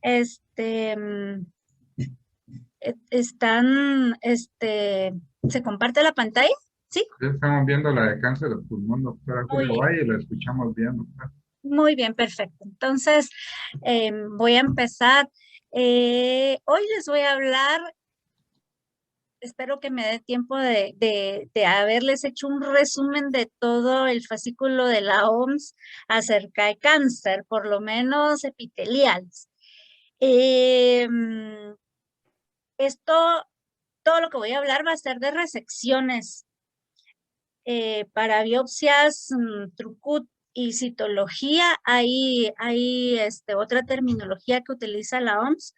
Este, ¿se comparte la pantalla? Sí, Estamos viendo la de cáncer de pulmón, doctora muy Julia bien, Valle, y la escuchamos bien, doctora. muy bien, perfecto. Entonces, voy a empezar. Hoy les voy a hablar, espero que me dé tiempo de haberles hecho un resumen de todo el fascículo de la OMS acerca de cáncer, por lo menos epiteliales. Em, Esto, todo lo que voy a hablar va a ser de resecciones para biopsias, Trucut y citología. Hay otra terminología que utiliza la OMS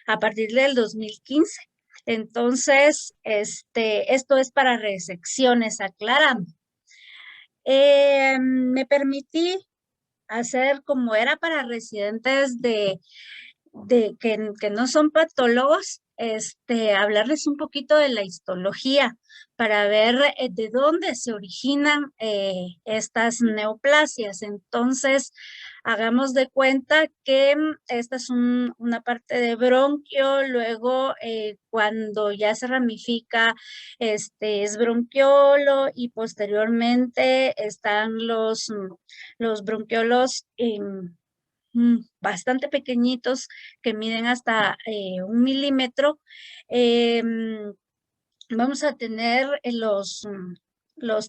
a partir del 2015. Entonces, esto es para resecciones, aclarando. Me permití hacer como era para residentes que no son patólogos, hablarles un poquito de la histología para ver de dónde se originan estas neoplasias. Entonces, hagamos de cuenta que esta es una parte de bronquio, luego cuando ya se ramifica, es bronquiolo y posteriormente están los bronquiolos bastante pequeñitos que miden hasta 1 milímetro. Em, Vamos a tener los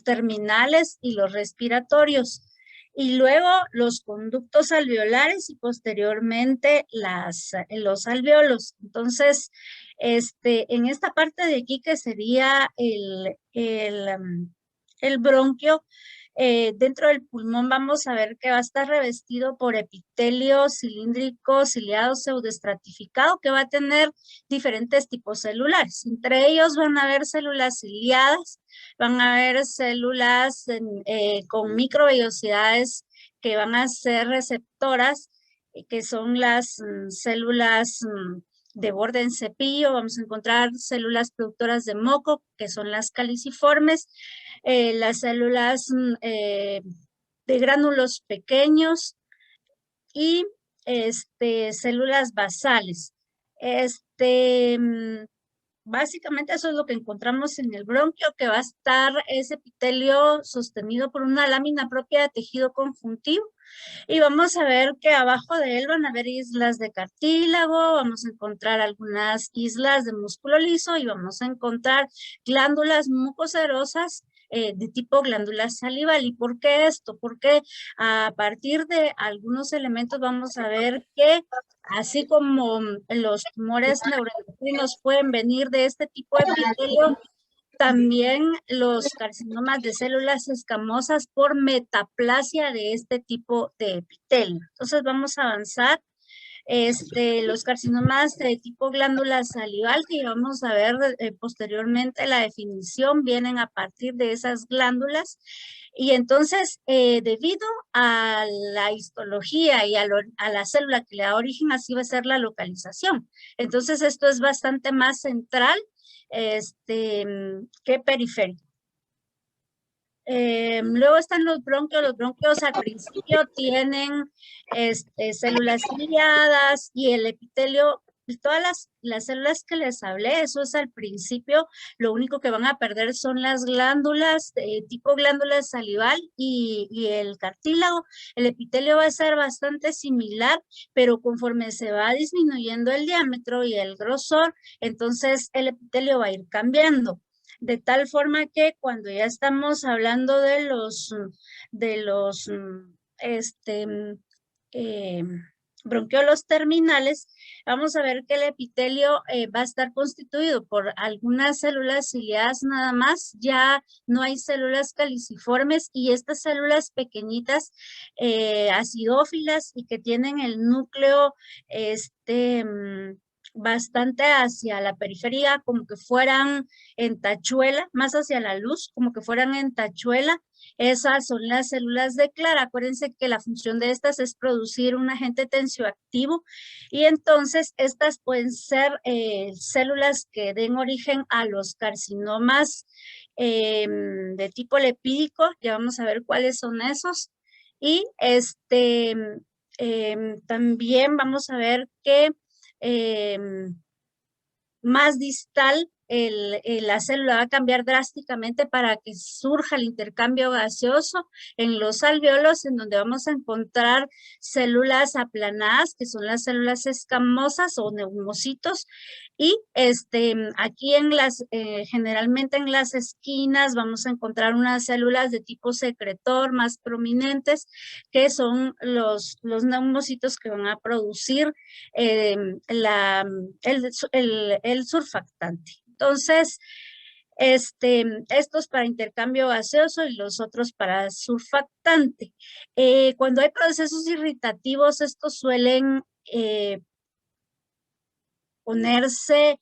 terminales y los respiratorios. Y luego los conductos alveolares y posteriormente los alveolos. Entonces, en esta parte de aquí que sería el bronquio, dentro del pulmón vamos a ver que va a estar revestido por epitelio cilíndrico, ciliado, pseudoestratificado, que va a tener diferentes tipos celulares. Entre ellos van a haber células ciliadas, van a haber células con microvellosidades que van a ser receptoras, que son las células de borde en cepillo. Vamos a encontrar células productoras de moco, que son las caliciformes, las células de gránulos pequeños y células basales. Este, mm, Básicamente eso es lo que encontramos en el bronquio, que va a estar ese epitelio sostenido por una lámina propia de tejido conjuntivo. Y vamos a ver que abajo de él van a haber islas de cartílago, vamos a encontrar algunas islas de músculo liso y vamos a encontrar glándulas mucoserosas de tipo glándula salival. ¿Y por qué esto? Porque a partir de algunos elementos vamos a ver que así como los tumores neuroendocrinos pueden venir de este tipo de epitelio, también los carcinomas de células escamosas por metaplasia de este tipo de epitelio. Entonces vamos a avanzar. Los carcinomas de tipo glándula salival, que vamos a ver posteriormente la definición, vienen a partir de esas glándulas. Y entonces, debido a la histología y a la célula que le da origen, así va a ser la localización. Entonces, esto es bastante más central que periférico. Luego están los bronquios. Los bronquios al principio tienen células ciliadas y el epitelio, y todas las células que les hablé, eso es al principio. Lo único que van a perder son las glándulas, tipo glándula salival y el cartílago. El epitelio va a ser bastante similar, pero conforme se va disminuyendo el diámetro y el grosor, entonces el epitelio va a ir cambiando de tal forma que cuando ya estamos hablando de los eh, bronquiolos terminales, vamos a ver que el epitelio va a estar constituido por algunas células ciliadas nada más, ya no hay células caliciformes y estas células pequeñitas acidófilas y que tienen el núcleo bastante hacia la periferia, como que fueran en tachuela, más hacia la luz, como que fueran en tachuela. Esas son las células de Clara. Acuérdense que la función de estas es producir un agente tensioactivo y entonces estas pueden ser células que den origen a los carcinomas de tipo lipídico. Ya vamos a ver cuáles son esos. Y también vamos a ver que más distal, la célula va a cambiar drásticamente para que surja el intercambio gaseoso en los alvéolos, en donde vamos a encontrar células aplanadas, que son las células escamosas o neumocitos, y aquí generalmente en las esquinas vamos a encontrar unas células de tipo secretor más prominentes, que son los neumocitos que van a producir el surfactante. Entonces, estos para intercambio gaseoso y los otros para surfactante. Cuando hay procesos irritativos, estos suelen ponerse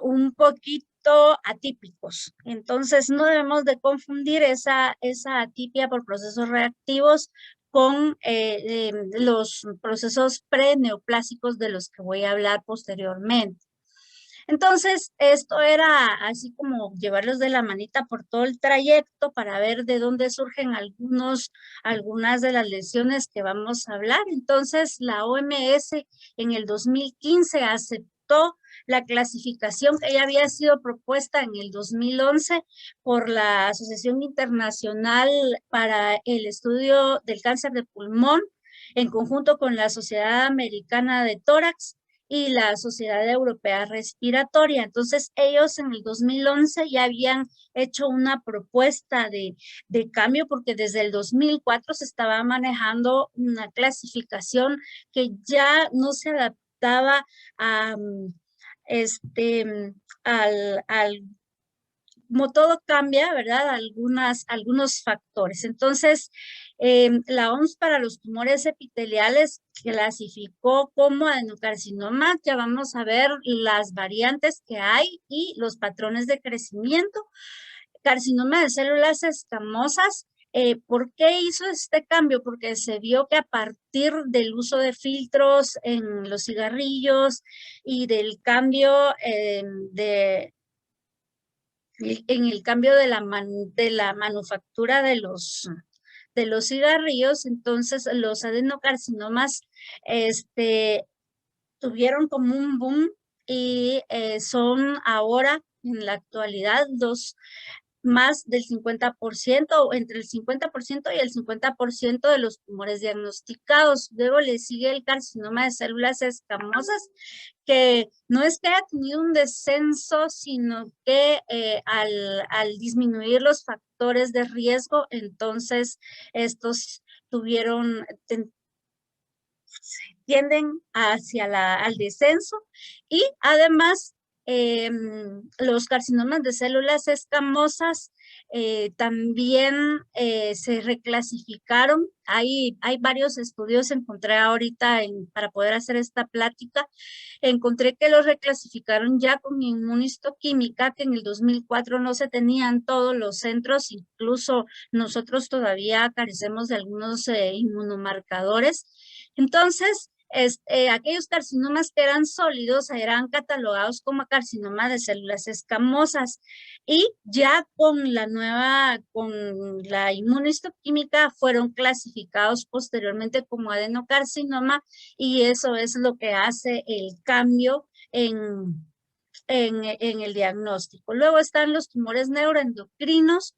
un poquito atípicos. Entonces, no debemos de confundir esa atipia por procesos reactivos con los procesos preneoplásicos de los que voy a hablar posteriormente. Entonces, esto era así como llevarlos de la manita por todo el trayecto para ver de dónde surgen algunas de las lesiones que vamos a hablar. Entonces, la OMS en el 2015 aceptó la clasificación que ya había sido propuesta en el 2011 por la Asociación Internacional para el Estudio del Cáncer de Pulmón, en conjunto con la Sociedad Americana de Tórax y la Sociedad Europea Respiratoria. Entonces, ellos en el 2011 ya habían hecho una propuesta de cambio, porque desde el 2004 se estaba manejando una clasificación que ya no se adaptaba a, como todo cambia, ¿verdad? Algunos factores. Entonces, la OMS para los tumores epiteliales clasificó como adenocarcinoma. Ya vamos a ver las variantes que hay y los patrones de crecimiento. Carcinoma de células escamosas. ¿Por qué hizo este cambio? Porque se vio que a partir del uso de filtros en los cigarrillos y del cambio en el cambio de la manufactura de los cigarrillos, entonces los adenocarcinomas tuvieron como un boom y son ahora en la actualidad más del 50%, o entre el 50% y el 50% de los tumores diagnosticados. Luego le sigue el carcinoma de células escamosas, que no es que haya tenido un descenso, sino que al disminuir los factores de riesgo, entonces estos tienden hacia al descenso, y además los carcinomas de células escamosas también se reclasificaron. Hay varios estudios, encontré ahorita para poder hacer esta plática, encontré que los reclasificaron ya con inmunistoquímica, que en el 2004 no se tenían todos los centros, incluso nosotros todavía carecemos de algunos inmunomarcadores. Entonces, aquellos carcinomas que eran sólidos eran catalogados como carcinoma de células escamosas, y ya con la inmunistoquímica fueron clasificados posteriormente como adenocarcinoma, y eso es lo que hace el cambio en el diagnóstico. Luego están los tumores neuroendocrinos.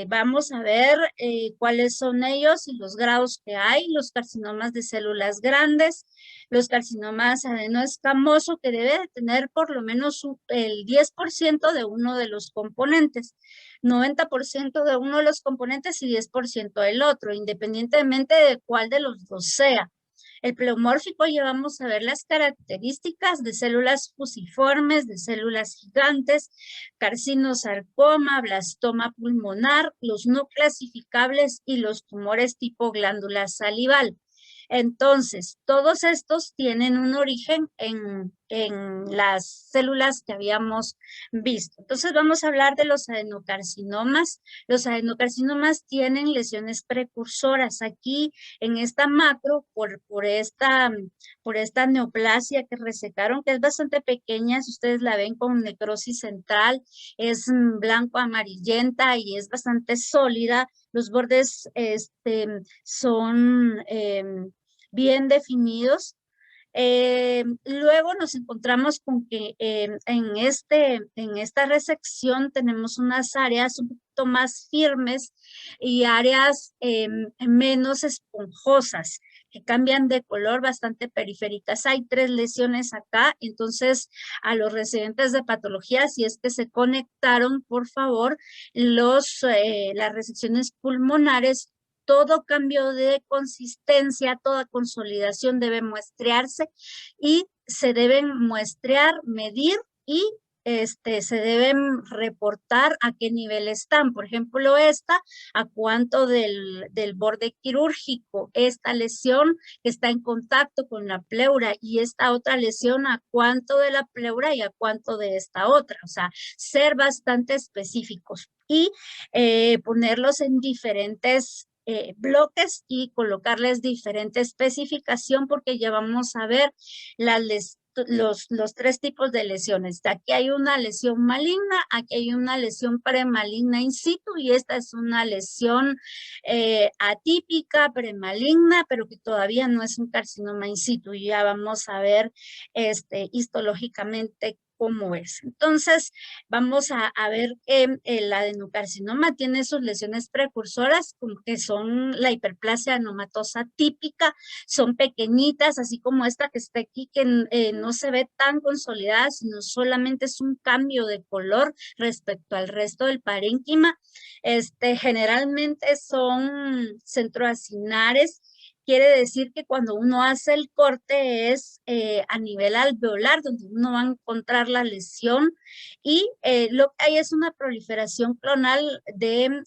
Vamos a ver cuáles son ellos y los grados que hay. Los carcinomas de células grandes, los carcinomas adenoescamoso, que debe de tener por lo menos el 10% de uno de los componentes, 90% de uno de los componentes y 10% del otro, independientemente de cuál de los dos sea. El pleomórfico, ya vamos a ver las características de células fusiformes, de células gigantes, carcinosarcoma, blastoma pulmonar, los no clasificables y los tumores tipo glándula salival. Entonces, todos estos tienen un origen en las células que habíamos visto. Entonces, vamos a hablar de los adenocarcinomas. Los adenocarcinomas tienen lesiones precursoras. Aquí, en esta macro, por esta neoplasia que resecaron, que es bastante pequeña, si ustedes la ven con necrosis central, es blanco amarillenta y es bastante sólida. Los bordes son bien definidos. Luego nos encontramos con que en esta resección tenemos unas áreas un poquito más firmes y áreas menos esponjosas, que cambian de color, bastante periféricas. Hay 3 lesiones acá, entonces a los residentes de patología, si es que se conectaron, por favor, las resecciones pulmonares, todo cambio de consistencia, toda consolidación debe muestrearse y se deben muestrear, medir y se deben reportar a qué nivel están. Por ejemplo, a cuánto del borde quirúrgico, esta lesión que está en contacto con la pleura y esta otra lesión, a cuánto de la pleura y a cuánto de esta otra. O sea, ser bastante específicos y ponerlos en diferentes bloques y colocarles diferente especificación, porque ya vamos a ver los 3 tipos de lesiones. Aquí hay una lesión maligna, aquí hay una lesión premaligna in situ y esta es una lesión atípica, premaligna, pero que todavía no es un carcinoma in situ. Y ya vamos a ver histológicamente cómo es. Entonces, vamos a ver que el adenocarcinoma tiene sus lesiones precursoras, como que son la hiperplasia anomatosa típica, son pequeñitas, así como esta que está aquí, que no se ve tan consolidada, sino solamente es un cambio de color respecto al resto del parénquima. Generalmente son centroacinares. Quiere decir que cuando uno hace el corte es a nivel alveolar, donde uno va a encontrar la lesión, y lo que hay es una proliferación clonal de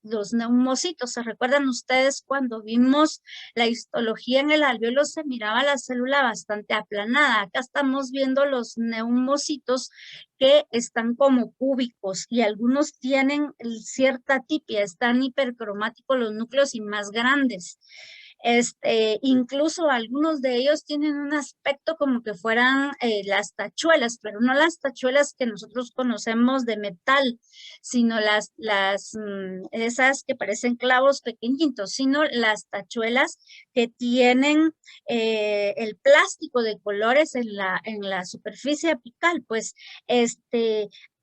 los neumocitos. ¿Se recuerdan ustedes cuando vimos la histología en el alveolo? Se miraba la célula bastante aplanada. Acá estamos viendo los neumocitos que están como cúbicos y algunos tienen cierta atipia, están hipercromáticos los núcleos y más grandes. Incluso algunos de ellos tienen un aspecto como que fueran las tachuelas, pero no las tachuelas que nosotros conocemos de metal, sino esas que parecen clavos pequeñitos, sino las tachuelas que tienen el plástico de colores en la superficie apical. Pues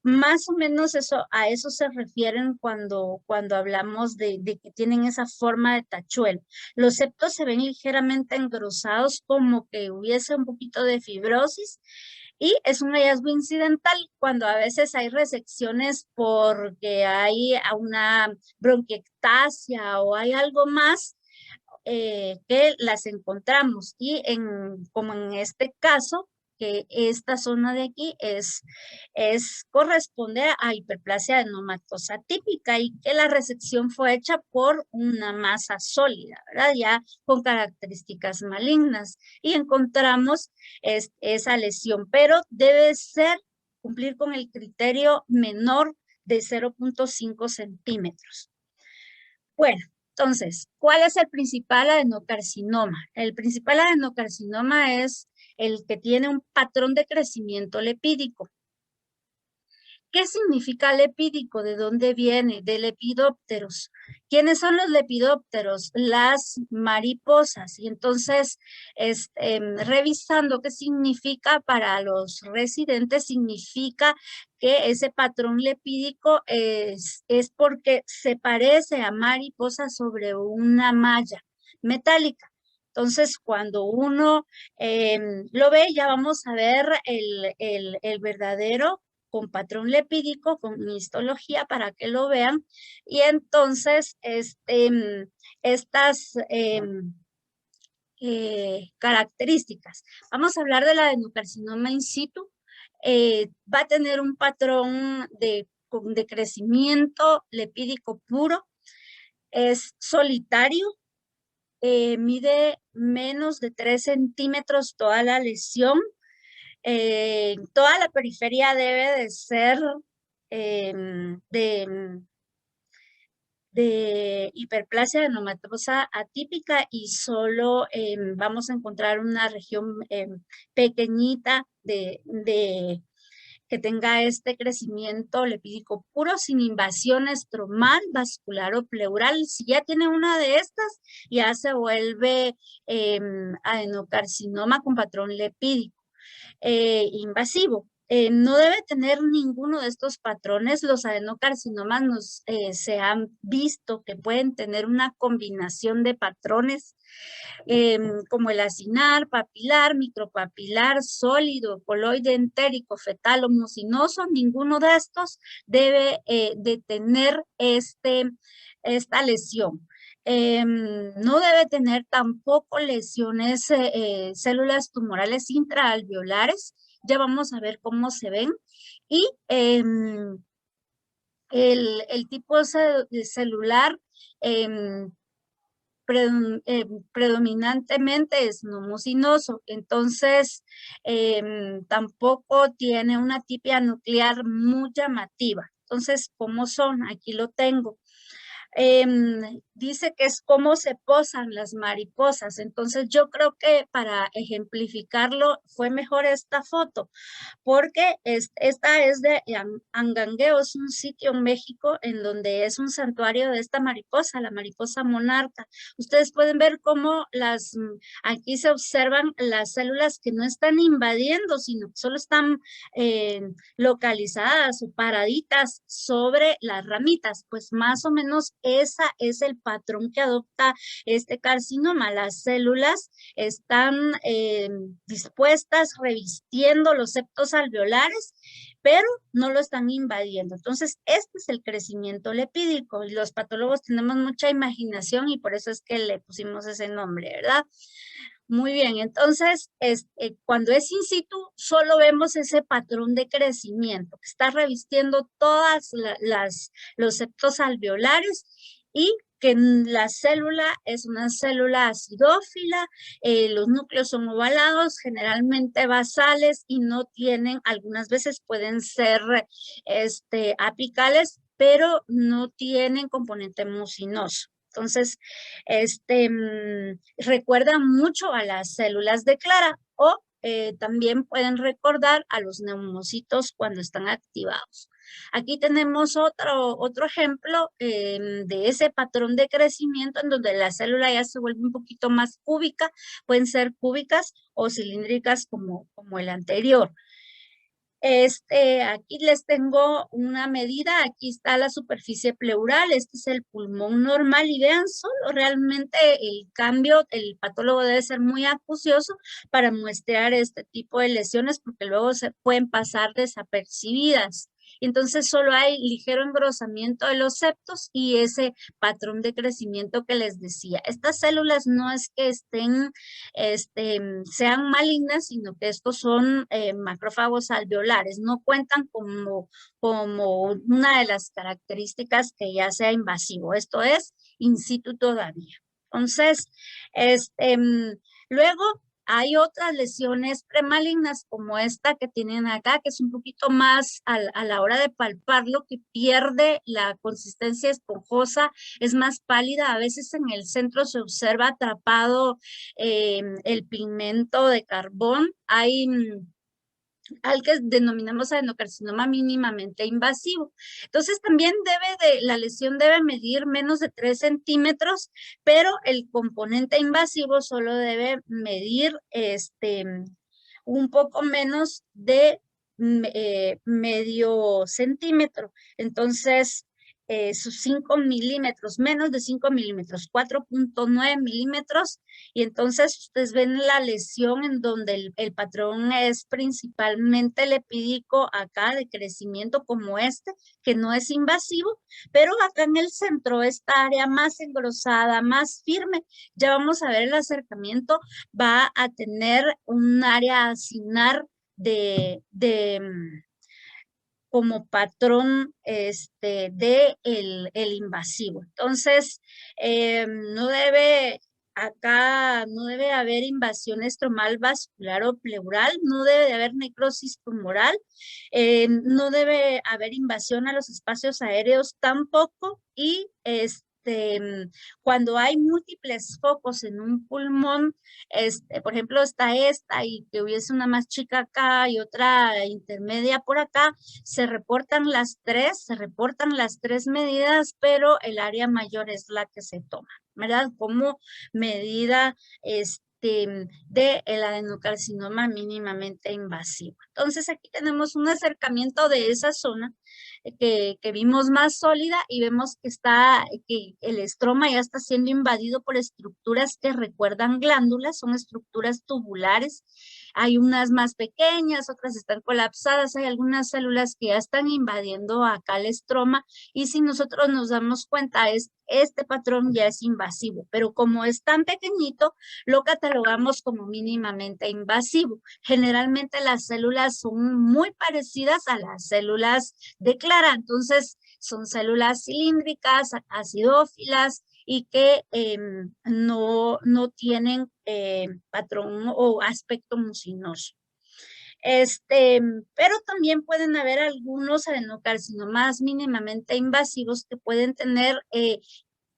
más o menos a eso se refieren cuando hablamos de que tienen esa forma de tachuela. Los septos se ven ligeramente engrosados, como que hubiese un poquito de fibrosis, y es un hallazgo incidental cuando a veces hay resecciones porque hay una bronquiectasia o hay algo más que las encontramos. Y como en este caso, que esta zona de aquí corresponde a hiperplasia adenomatosa típica y que la resección fue hecha por una masa sólida, ¿verdad? Ya con características malignas. Y encontramos esa lesión, pero debe cumplir con el criterio menor de 0.5 centímetros. Bueno, entonces, ¿cuál es el principal adenocarcinoma? El principal adenocarcinoma es el que tiene un patrón de crecimiento lepídico. ¿Qué significa lepídico? ¿De dónde viene? De lepidópteros. ¿Quiénes son los lepidópteros? Las mariposas. Y entonces, revisando qué significa para los residentes, significa que ese patrón lepídico es porque se parece a mariposa sobre una malla metálica. Entonces, cuando uno lo ve, ya vamos a ver el verdadero con patrón lepídico, con histología para que lo vean. Y entonces, estas características. Vamos a hablar del adenocarcinoma in situ. Va a tener un patrón de crecimiento lepídico puro. Es solitario. mide menos de 3 centímetros toda la lesión. Toda la periferia debe de ser de hiperplasia adenomatosa atípica y solo vamos a encontrar una región pequeñita que tenga este crecimiento lipídico puro sin invasión estromal, vascular o pleural. Si ya tiene una de estas, ya se vuelve adenocarcinoma con patrón lipídico invasivo. No debe tener ninguno de estos patrones. Los adenocarcinomas se han visto que pueden tener una combinación de patrones como el acinar, papilar, micropapilar, sólido, coloide, entérico, fetal o mucinoso. Ninguno de estos debe de tener esta lesión. No debe tener tampoco lesiones, células tumorales intraalveolares. Ya vamos a ver cómo se ven. Y el tipo celular predominantemente es no mucinoso, entonces tampoco tiene una tipia nuclear muy llamativa. Entonces, ¿cómo son? Aquí lo tengo. Dice que es cómo se posan las mariposas. Entonces yo creo que para ejemplificarlo fue mejor esta foto, porque esta es de Angangueo, es un sitio en México en donde es un santuario de esta mariposa, la mariposa monarca. Ustedes pueden ver cómo aquí se observan las células que no están invadiendo, sino que solo están localizadas o paraditas sobre las ramitas. Pues más o menos ese es el patrón que adopta este carcinoma. Las células están dispuestas, revistiendo los septos alveolares, pero no lo están invadiendo. Entonces, este es el crecimiento lipídico y los patólogos tenemos mucha imaginación y por eso es que le pusimos ese nombre, ¿verdad? Muy bien, entonces, cuando es in situ, solo vemos ese patrón de crecimiento que está revistiendo todas los septos alveolares y que la célula es una célula acidófila, los núcleos son ovalados, generalmente basales y no tienen, algunas veces pueden ser apicales, pero no tienen componente mucinoso. Entonces, recuerdan mucho a las células de Clara o también pueden recordar a los neumocitos cuando están activados. Aquí tenemos otro ejemplo de ese patrón de crecimiento en donde la célula ya se vuelve un poquito más cúbica, pueden ser cúbicas o cilíndricas como el anterior. Aquí les tengo una medida, aquí está la superficie pleural, este es el pulmón normal y vean solo realmente el cambio, el patólogo debe ser muy acucioso para muestrear este tipo de lesiones porque luego se pueden pasar desapercibidas. Entonces solo hay ligero engrosamiento de los septos y ese patrón de crecimiento que les decía. Estas células no es que sean malignas, sino que estos son macrófagos alveolares, no cuentan como una de las características que ya sea invasivo. Esto es in situ todavía. Entonces, luego hay otras lesiones premalignas como esta que tienen acá, que es un poquito más a la hora de palparlo, que pierde la consistencia esponjosa, es más pálida. A veces en el centro se observa atrapado el pigmento de carbón. Hay al que denominamos adenocarcinoma mínimamente invasivo. Entonces también la lesión debe medir menos de 3 centímetros, pero el componente invasivo solo debe medir un poco menos de medio centímetro. Entonces, sus 5 milímetros, menos de 5 milímetros, 4.9 milímetros, y entonces ustedes ven la lesión en donde el patrón es principalmente lipídico acá de crecimiento como que no es invasivo, pero acá en el centro, esta área más engrosada, más firme, ya vamos a ver el acercamiento, va a tener un área acinar como patrón de el invasivo. Entonces, no debe acá no debe haber invasión estromal vascular o pleural, no debe de haber necrosis tumoral, no debe haber invasión a los espacios aéreos tampoco, y cuando hay múltiples focos en un pulmón, por ejemplo, está esta y que hubiese una más chica acá y otra intermedia por acá, se reportan las tres medidas, pero el área mayor es la que se toma, ¿verdad? Como medida de el adenocarcinoma mínimamente invasivo. Entonces aquí tenemos un acercamiento de esa zona que vimos más sólida, y vemos que el estroma ya está siendo invadido por estructuras que recuerdan glándulas, son estructuras tubulares. Hay unas más pequeñas, otras están colapsadas, hay algunas células que ya están invadiendo acá el estroma, y si nosotros nos damos cuenta, este patrón ya es invasivo, pero como es tan pequeñito, lo catalogamos como mínimamente invasivo. Generalmente las células son muy parecidas a las células de Clara, entonces son células cilíndricas, acidófilas, y que no tienen patrón o aspecto mucinoso. Pero también pueden haber algunos adenocarcinomas mínimamente invasivos que pueden tener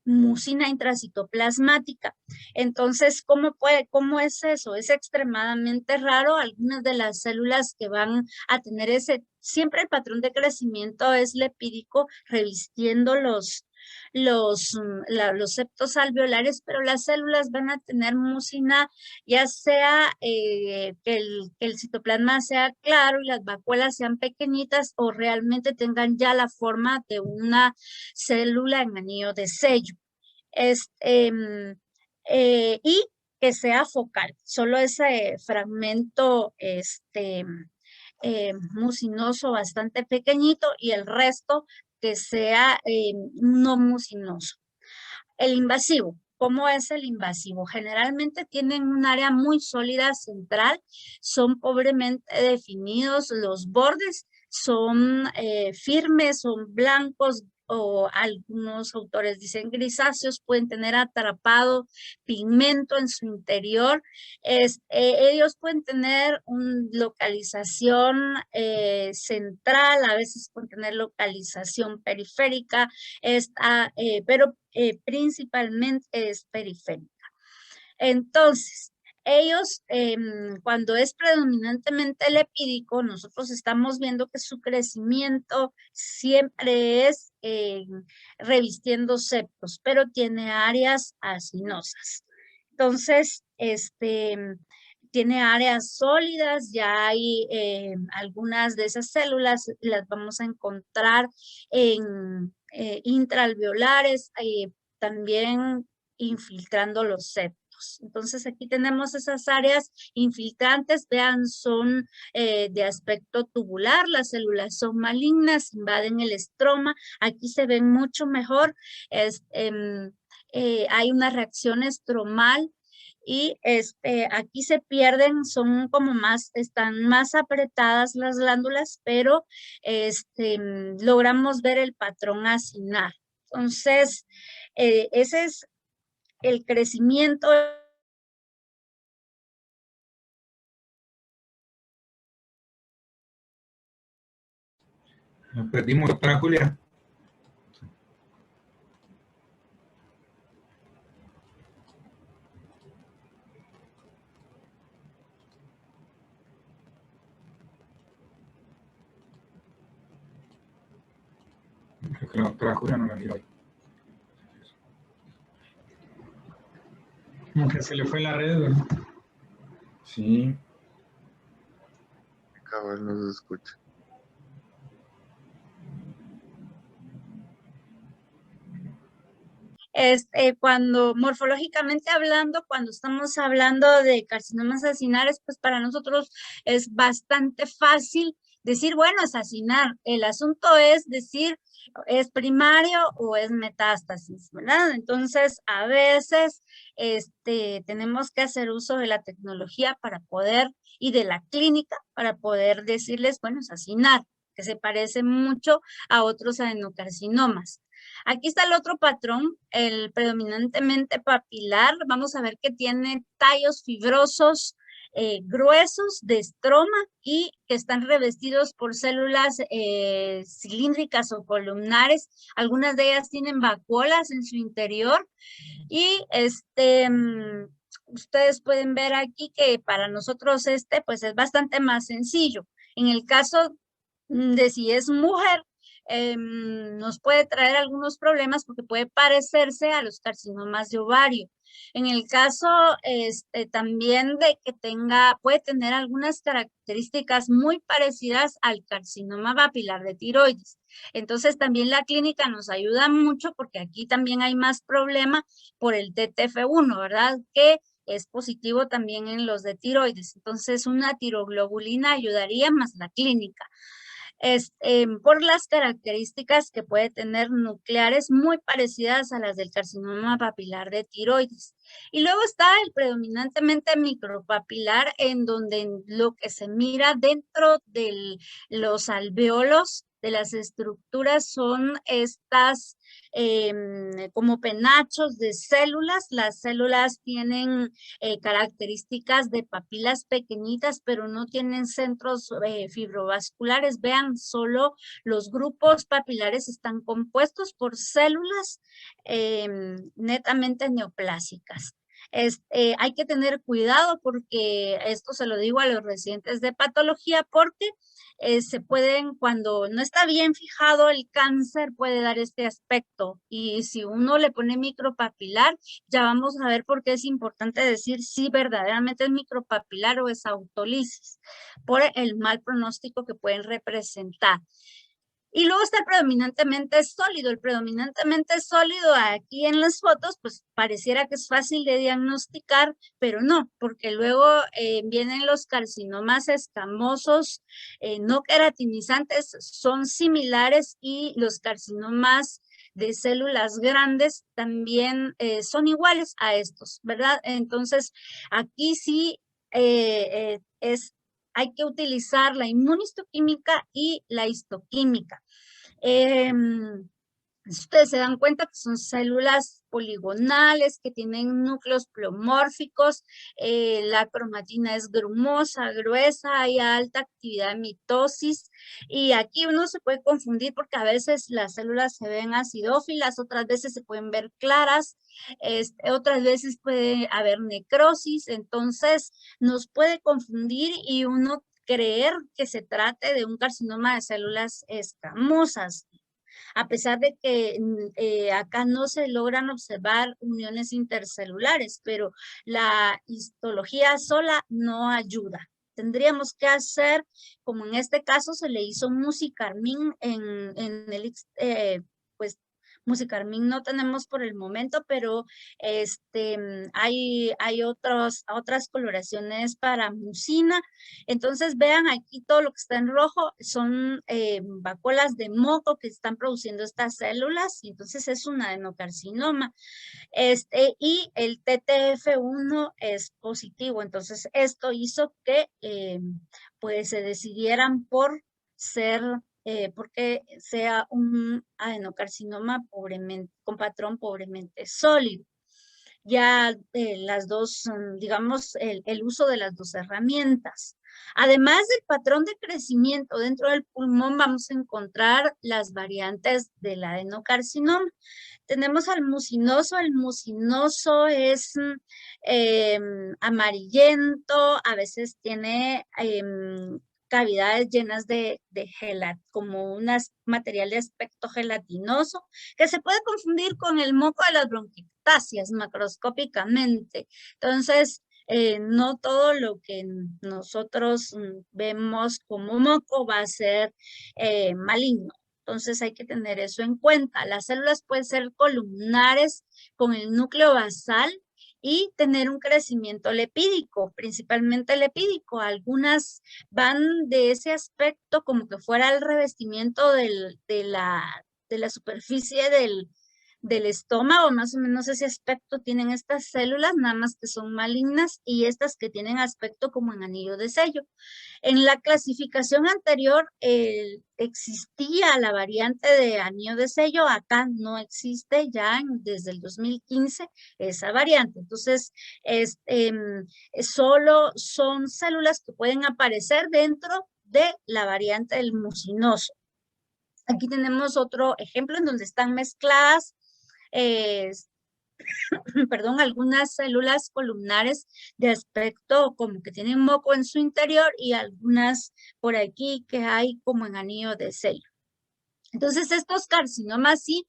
mucina intracitoplasmática. Entonces, ¿cómo es eso? Es extremadamente raro. Algunas de las células que van a tener siempre el patrón de crecimiento es lepídico, revistiendo los septos alveolares, pero las células van a tener mucina, ya sea que el citoplasma sea claro y las vacuolas sean pequeñitas, o realmente tengan ya la forma de una célula en anillo de sello. Y que sea focal, solo ese fragmento mucinoso bastante pequeñito, y el resto que sea no mucinoso. El invasivo. ¿Cómo es el invasivo? Generalmente tienen un área muy sólida central, son pobremente definidos, los bordes son firmes, son blancos, o algunos autores dicen grisáceos, pueden tener atrapado pigmento en su interior. Ellos pueden tener una localización central, a veces pueden tener localización periférica, pero principalmente es periférica. Entonces, ellos, cuando es predominantemente lepídico, nosotros estamos viendo que su crecimiento siempre es revistiendo septos, pero tiene áreas acinosas. Entonces, tiene áreas sólidas, ya hay algunas de esas células, las vamos a encontrar en intraalveolares, también infiltrando los septos. Entonces aquí tenemos esas áreas infiltrantes, vean, son de aspecto tubular, las células son malignas, invaden el estroma, aquí se ven mucho mejor, hay una reacción estromal, y aquí se pierden, son como están más apretadas las glándulas, pero logramos ver el patrón acinar. Entonces, ese es el crecimiento. Nos perdimos, doctora Julia. Creo que la doctora Julia no la vio ahí. Como que se le fue la red, ¿verdad? Sí. Cabal, no se escucha. Cuando morfológicamente hablando, cuando estamos hablando de carcinomas acinares, pues para nosotros es bastante fácil decir, bueno, es acinar. El asunto es decir, ¿es primario o es metástasis, verdad? Entonces, a veces tenemos que hacer uso de la tecnología para poder, y de la clínica, para poder decirles, bueno, es acinar, que se parece mucho a otros adenocarcinomas. Aquí está el otro patrón, el predominantemente papilar. Vamos a ver que tiene tallos fibrosos, gruesos de estroma y que están revestidos por células cilíndricas o columnares. Algunas de ellas tienen vacuolas en su interior y ustedes pueden ver aquí que para nosotros pues es bastante más sencillo. En el caso de si es mujer, nos puede traer algunos problemas porque puede parecerse a los carcinomas de ovario. En el caso también de que puede tener algunas características muy parecidas al carcinoma papilar de tiroides. Entonces también la clínica nos ayuda mucho porque aquí también hay más problema por el TTF1, ¿verdad? Que es positivo también en los de tiroides. Entonces una tiroglobulina ayudaría más la clínica. Por las características que puede tener nucleares muy parecidas a las del carcinoma papilar de tiroides. Y luego está el predominantemente micropapilar, en donde lo que se mira dentro de los alvéolos de las estructuras son estas como penachos de células. Las células tienen características de papilas pequeñitas, pero no tienen centros fibrovasculares. Vean, solo los grupos papilares están compuestos por células netamente neoplásicas. Hay que tener cuidado porque esto se lo digo a los residentes de patología porque se pueden, cuando no está bien fijado el cáncer, puede dar este aspecto. Y si uno le pone micropapilar, ya vamos a ver por qué es importante decir si verdaderamente es micropapilar o es autolisis, por el mal pronóstico que pueden representar. Y luego está el predominantemente sólido. El predominantemente sólido aquí en las fotos, pues pareciera que es fácil de diagnosticar, pero no, porque luego vienen los carcinomas escamosos, no queratinizantes, son similares, y los carcinomas de células grandes también son iguales a estos, ¿verdad? Entonces, aquí sí hay que utilizar la inmunistoquímica y la histoquímica. Ustedes se dan cuenta que son células poligonales que tienen núcleos pleomórficos, la cromatina es grumosa, gruesa, hay alta actividad de mitosis, y aquí uno se puede confundir porque a veces las células se ven acidófilas, otras veces se pueden ver claras, otras veces puede haber necrosis, entonces nos puede confundir y uno creer que se trate de un carcinoma de células escamosas, a pesar de que acá no se logran observar uniones intercelulares, pero la histología sola no ayuda. Tendríamos que hacer, como en este caso se le hizo musicarmín en el, pues musicarmín no tenemos por el momento, pero hay otras coloraciones para mucina. Entonces vean aquí todo lo que está en rojo son vacuolas de moco que están produciendo estas células, y entonces es un adenocarcinoma. Y el TTF1 es positivo, entonces esto hizo que pues se decidieran por ser porque sea un adenocarcinoma con patrón pobremente sólido. Ya las dos, digamos, el uso de las dos herramientas. Además del patrón de crecimiento dentro del pulmón, vamos a encontrar las variantes del adenocarcinoma. Tenemos al mucinoso. El mucinoso es amarillento, a veces tiene cavidades llenas de como un material de aspecto gelatinoso, que se puede confundir con el moco de las bronquiectasias macroscópicamente. Entonces, no todo lo que nosotros vemos como moco va a ser maligno. Entonces hay que tener eso en cuenta. Las células pueden ser columnares con el núcleo basal y tener un crecimiento lipídico, principalmente lipídico. Algunas van de ese aspecto como que fuera el revestimiento de la superficie del estómago, más o menos ese aspecto tienen estas células, nada más que son malignas, y estas que tienen aspecto como en anillo de sello. En la clasificación anterior existía la variante de anillo de sello, acá no existe ya desde el 2015 esa variante. Entonces, solo son células que pueden aparecer dentro de la variante del mucinoso. Aquí tenemos otro ejemplo en donde están mezcladas perdón, algunas células columnares de aspecto como que tienen moco en su interior y algunas por aquí que hay como en anillo de sello. Entonces, estos carcinomas sí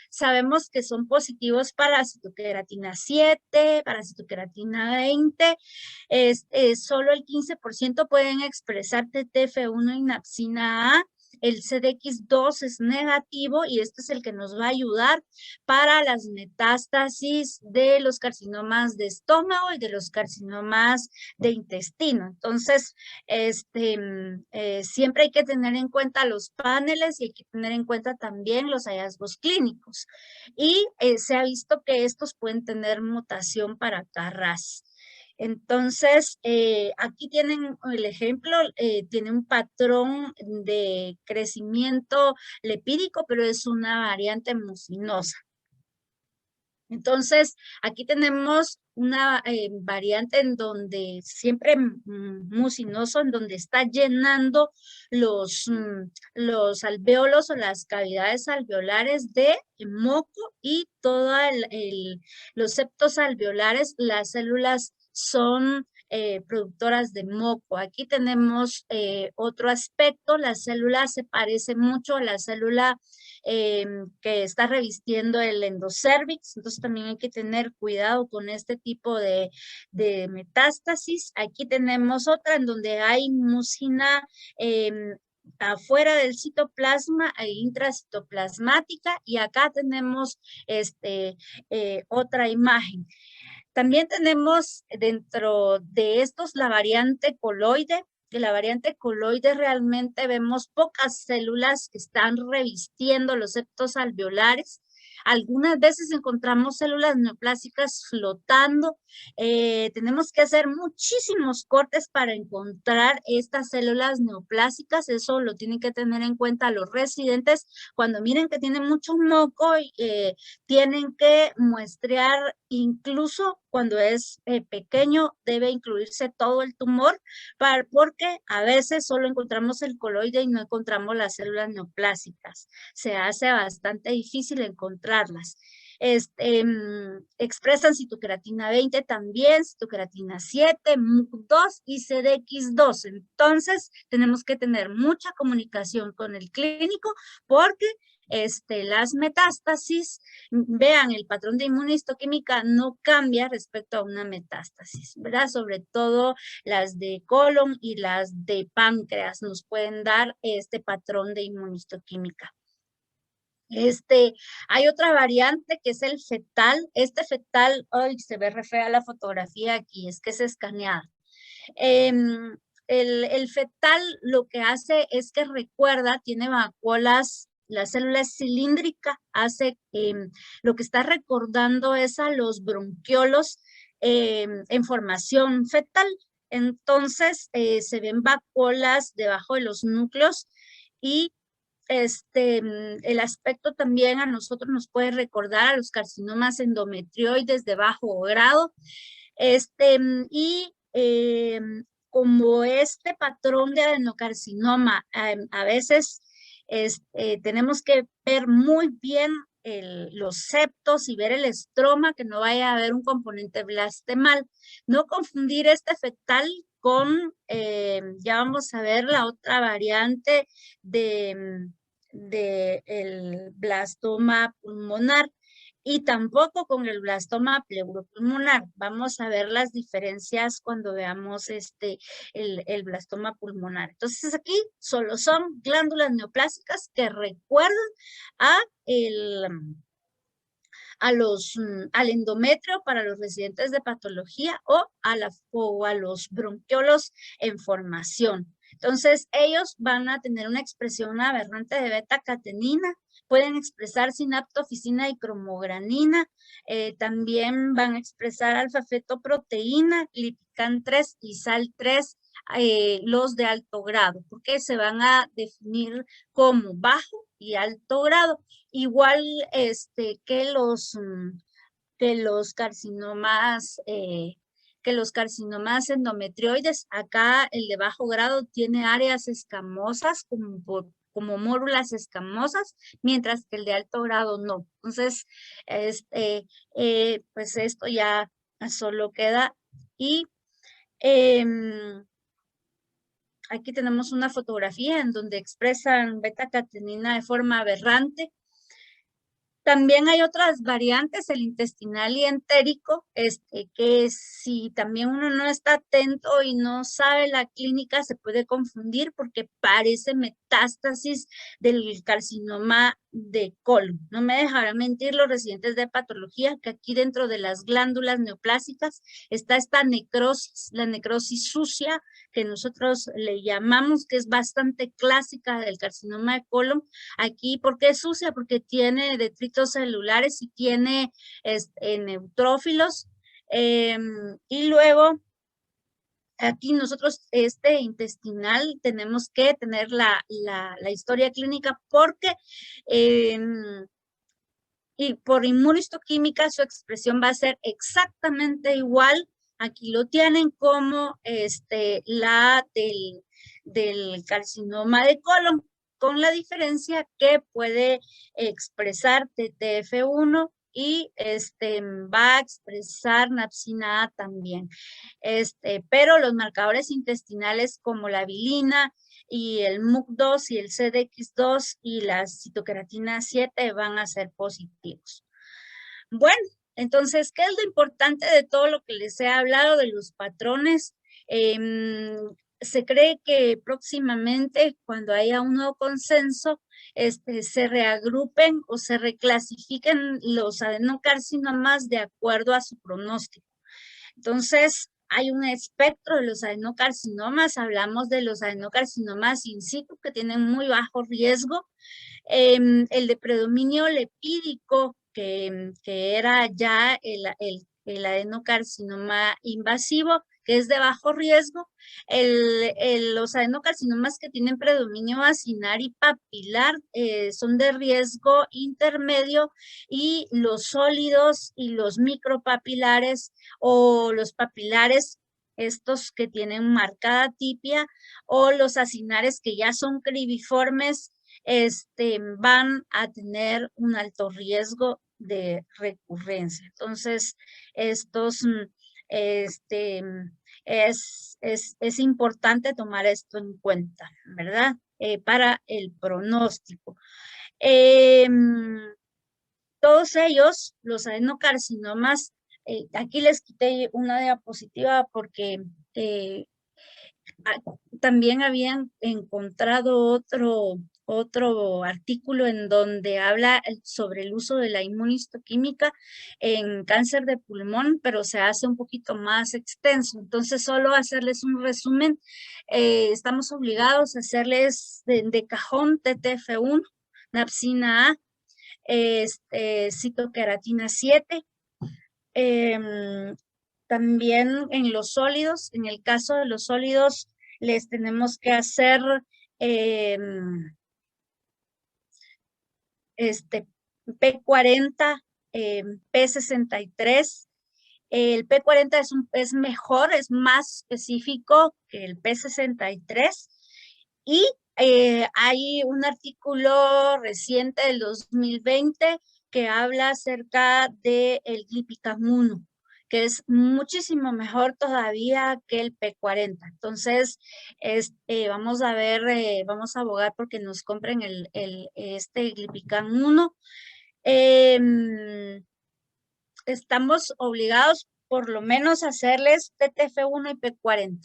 sabemos que son positivos para citoqueratina 7, para citoqueratina 20, solo el 15% pueden expresar TTF1 y napsina A. El CDX2 es negativo y este es el que nos va a ayudar para las metástasis de los carcinomas de estómago y de los carcinomas de intestino. Entonces, siempre hay que tener en cuenta los paneles y hay que tener en cuenta también los hallazgos clínicos. Y se ha visto que estos pueden tener mutación para KRAS. Entonces, aquí tienen el ejemplo, tiene un patrón de crecimiento lipídico, pero es una variante mucinosa. Entonces, aquí tenemos una variante en donde siempre mucinoso, en donde está llenando los alvéolos o las cavidades alveolares de moco y todos los septos alveolares, las células son productoras de moco. Aquí tenemos otro aspecto, la célula se parece mucho a la célula que está revistiendo el endocervix, entonces también hay que tener cuidado con este tipo de metástasis. Aquí tenemos otra en donde hay mucina afuera del citoplasma e intracitoplasmática, y acá tenemos otra imagen. También tenemos dentro de estos la variante coloide. De la variante coloide realmente vemos pocas células que están revistiendo los septos alveolares. Algunas veces encontramos células neoplásicas flotando. Tenemos que hacer muchísimos cortes para encontrar estas células neoplásicas. Eso lo tienen que tener en cuenta los residentes. Cuando miren que tienen mucho moco, tienen que muestrear, incluso cuando es pequeño, debe incluirse todo el tumor, porque a veces solo encontramos el coloide y no encontramos las células neoplásicas. Se hace bastante difícil encontrarlas. Expresan citoqueratina 20 también, citoqueratina 7, MUC2 y CDX2. Entonces, tenemos que tener mucha comunicación con el clínico porque las metástasis, vean, el patrón de inmunohistoquímica no cambia respecto a una metástasis, ¿verdad? Sobre todo las de colon y las de páncreas nos pueden dar este patrón de inmunohistoquímica. Hay otra variante que es el fetal. Este fetal, hoy se ve re fea la fotografía aquí, es que es escaneada. El fetal lo que hace es que recuerda, tiene vacuolas, la célula es cilíndrica, hace lo que está recordando es a los bronquiolos en formación fetal. Entonces se ven vacuolas debajo de los núcleos y el aspecto también a nosotros nos puede recordar a los carcinomas endometrioides de bajo grado. Como este patrón de adenocarcinoma, a veces tenemos que ver muy bien los septos y ver el estroma, que no vaya a haber un componente blastemal. No confundir este fetal con, ya vamos a ver la otra variante de el blastoma pulmonar, y tampoco con el blastoma pleuropulmonar. Vamos a ver las diferencias cuando veamos el blastoma pulmonar. Entonces aquí solo son glándulas neoplásicas que recuerdan al endometrio para los residentes de patología o a los bronquiolos en formación. Entonces, ellos van a tener una expresión aberrante de beta-catenina, pueden expresar sinaptofisina y cromogranina, también van a expresar alfa-fetoproteína, glipican 3 y sal-3, los de alto grado, porque se van a definir como bajo y alto grado, igual que los carcinomas, endometrioides. Acá el de bajo grado tiene áreas escamosas como mórulas escamosas, mientras que el de alto grado no. Entonces, pues esto ya solo queda. Y aquí tenemos una fotografía en donde expresan beta-catenina de forma aberrante. También hay otras variantes, el intestinal y entérico, que si también uno no está atento y no sabe la clínica, se puede confundir porque parece metástasis del carcinoma de colon. No me dejarán mentir los residentes de patología que aquí dentro de las glándulas neoplásicas está esta necrosis, la necrosis sucia que nosotros le llamamos, que es bastante clásica del carcinoma de colon. Aquí, ¿por qué es sucia? Porque tiene detritos celulares y tiene neutrófilos. Y luego, aquí nosotros, intestinal, tenemos que tener la historia clínica porque y por inmunohistoquímica su expresión va a ser exactamente igual. Aquí lo tienen como la del carcinoma de colon, con la diferencia que puede expresar TTF1 y va a expresar napsina A también. Pero los marcadores intestinales como la bilina y el MUC2 y el CDX2 y la citoqueratina 7 van a ser positivos. Bueno, entonces, ¿qué es lo importante de todo lo que les he hablado de los patrones? Se cree que próximamente, cuando haya un nuevo consenso, se reagrupen o se reclasifiquen los adenocarcinomas de acuerdo a su pronóstico. Entonces, hay un espectro de los adenocarcinomas. Hablamos de los adenocarcinomas in situ que tienen muy bajo riesgo. El de predominio lipídico, que era ya el adenocarcinoma invasivo, que es de bajo riesgo. Los adenocarcinomas que tienen predominio acinar y papilar son de riesgo intermedio, y los sólidos y los micropapilares o los papilares, estos que tienen marcada tipia, o los acinares que ya son cribiformes, van a tener un alto riesgo de recurrencia. Entonces, estos, es importante tomar esto en cuenta, ¿verdad? Para el pronóstico. Todos ellos, los adenocarcinomas, aquí les quité una diapositiva porque también habían encontrado otro artículo en donde habla sobre el uso de la inmunistoquímica en cáncer de pulmón, pero se hace un poquito más extenso. Entonces, solo hacerles un resumen. Estamos obligados a hacerles de cajón TTF1, napsina A, citoqueratina 7. También en los sólidos, en el caso de los sólidos, les tenemos que hacer P40, P63. El P40 es mejor, es más específico que el P63. Y hay un artículo reciente del 2020 que habla acerca del glipican 1, que es muchísimo mejor todavía que el P40. Entonces, vamos a ver, vamos a abogar porque nos compren este glipican 1. Estamos obligados por lo menos a hacerles TTF1 y P40.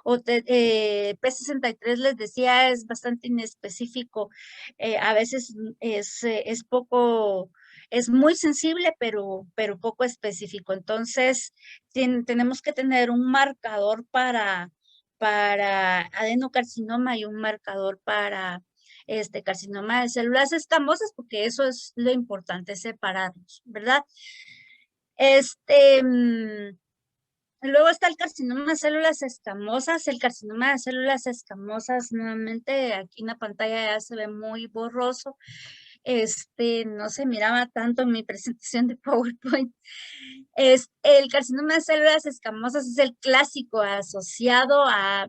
O P63, les decía, es bastante inespecífico. A veces es poco, es muy sensible, pero poco específico. Entonces, tenemos que tener un marcador para adenocarcinoma y un marcador para carcinoma de células escamosas, porque eso es lo importante, separarlos, ¿verdad? Luego está el carcinoma de células escamosas. El carcinoma de células escamosas, nuevamente aquí en la pantalla ya se ve muy borroso. No se miraba tanto en mi presentación de PowerPoint. El carcinoma de células escamosas es el clásico asociado a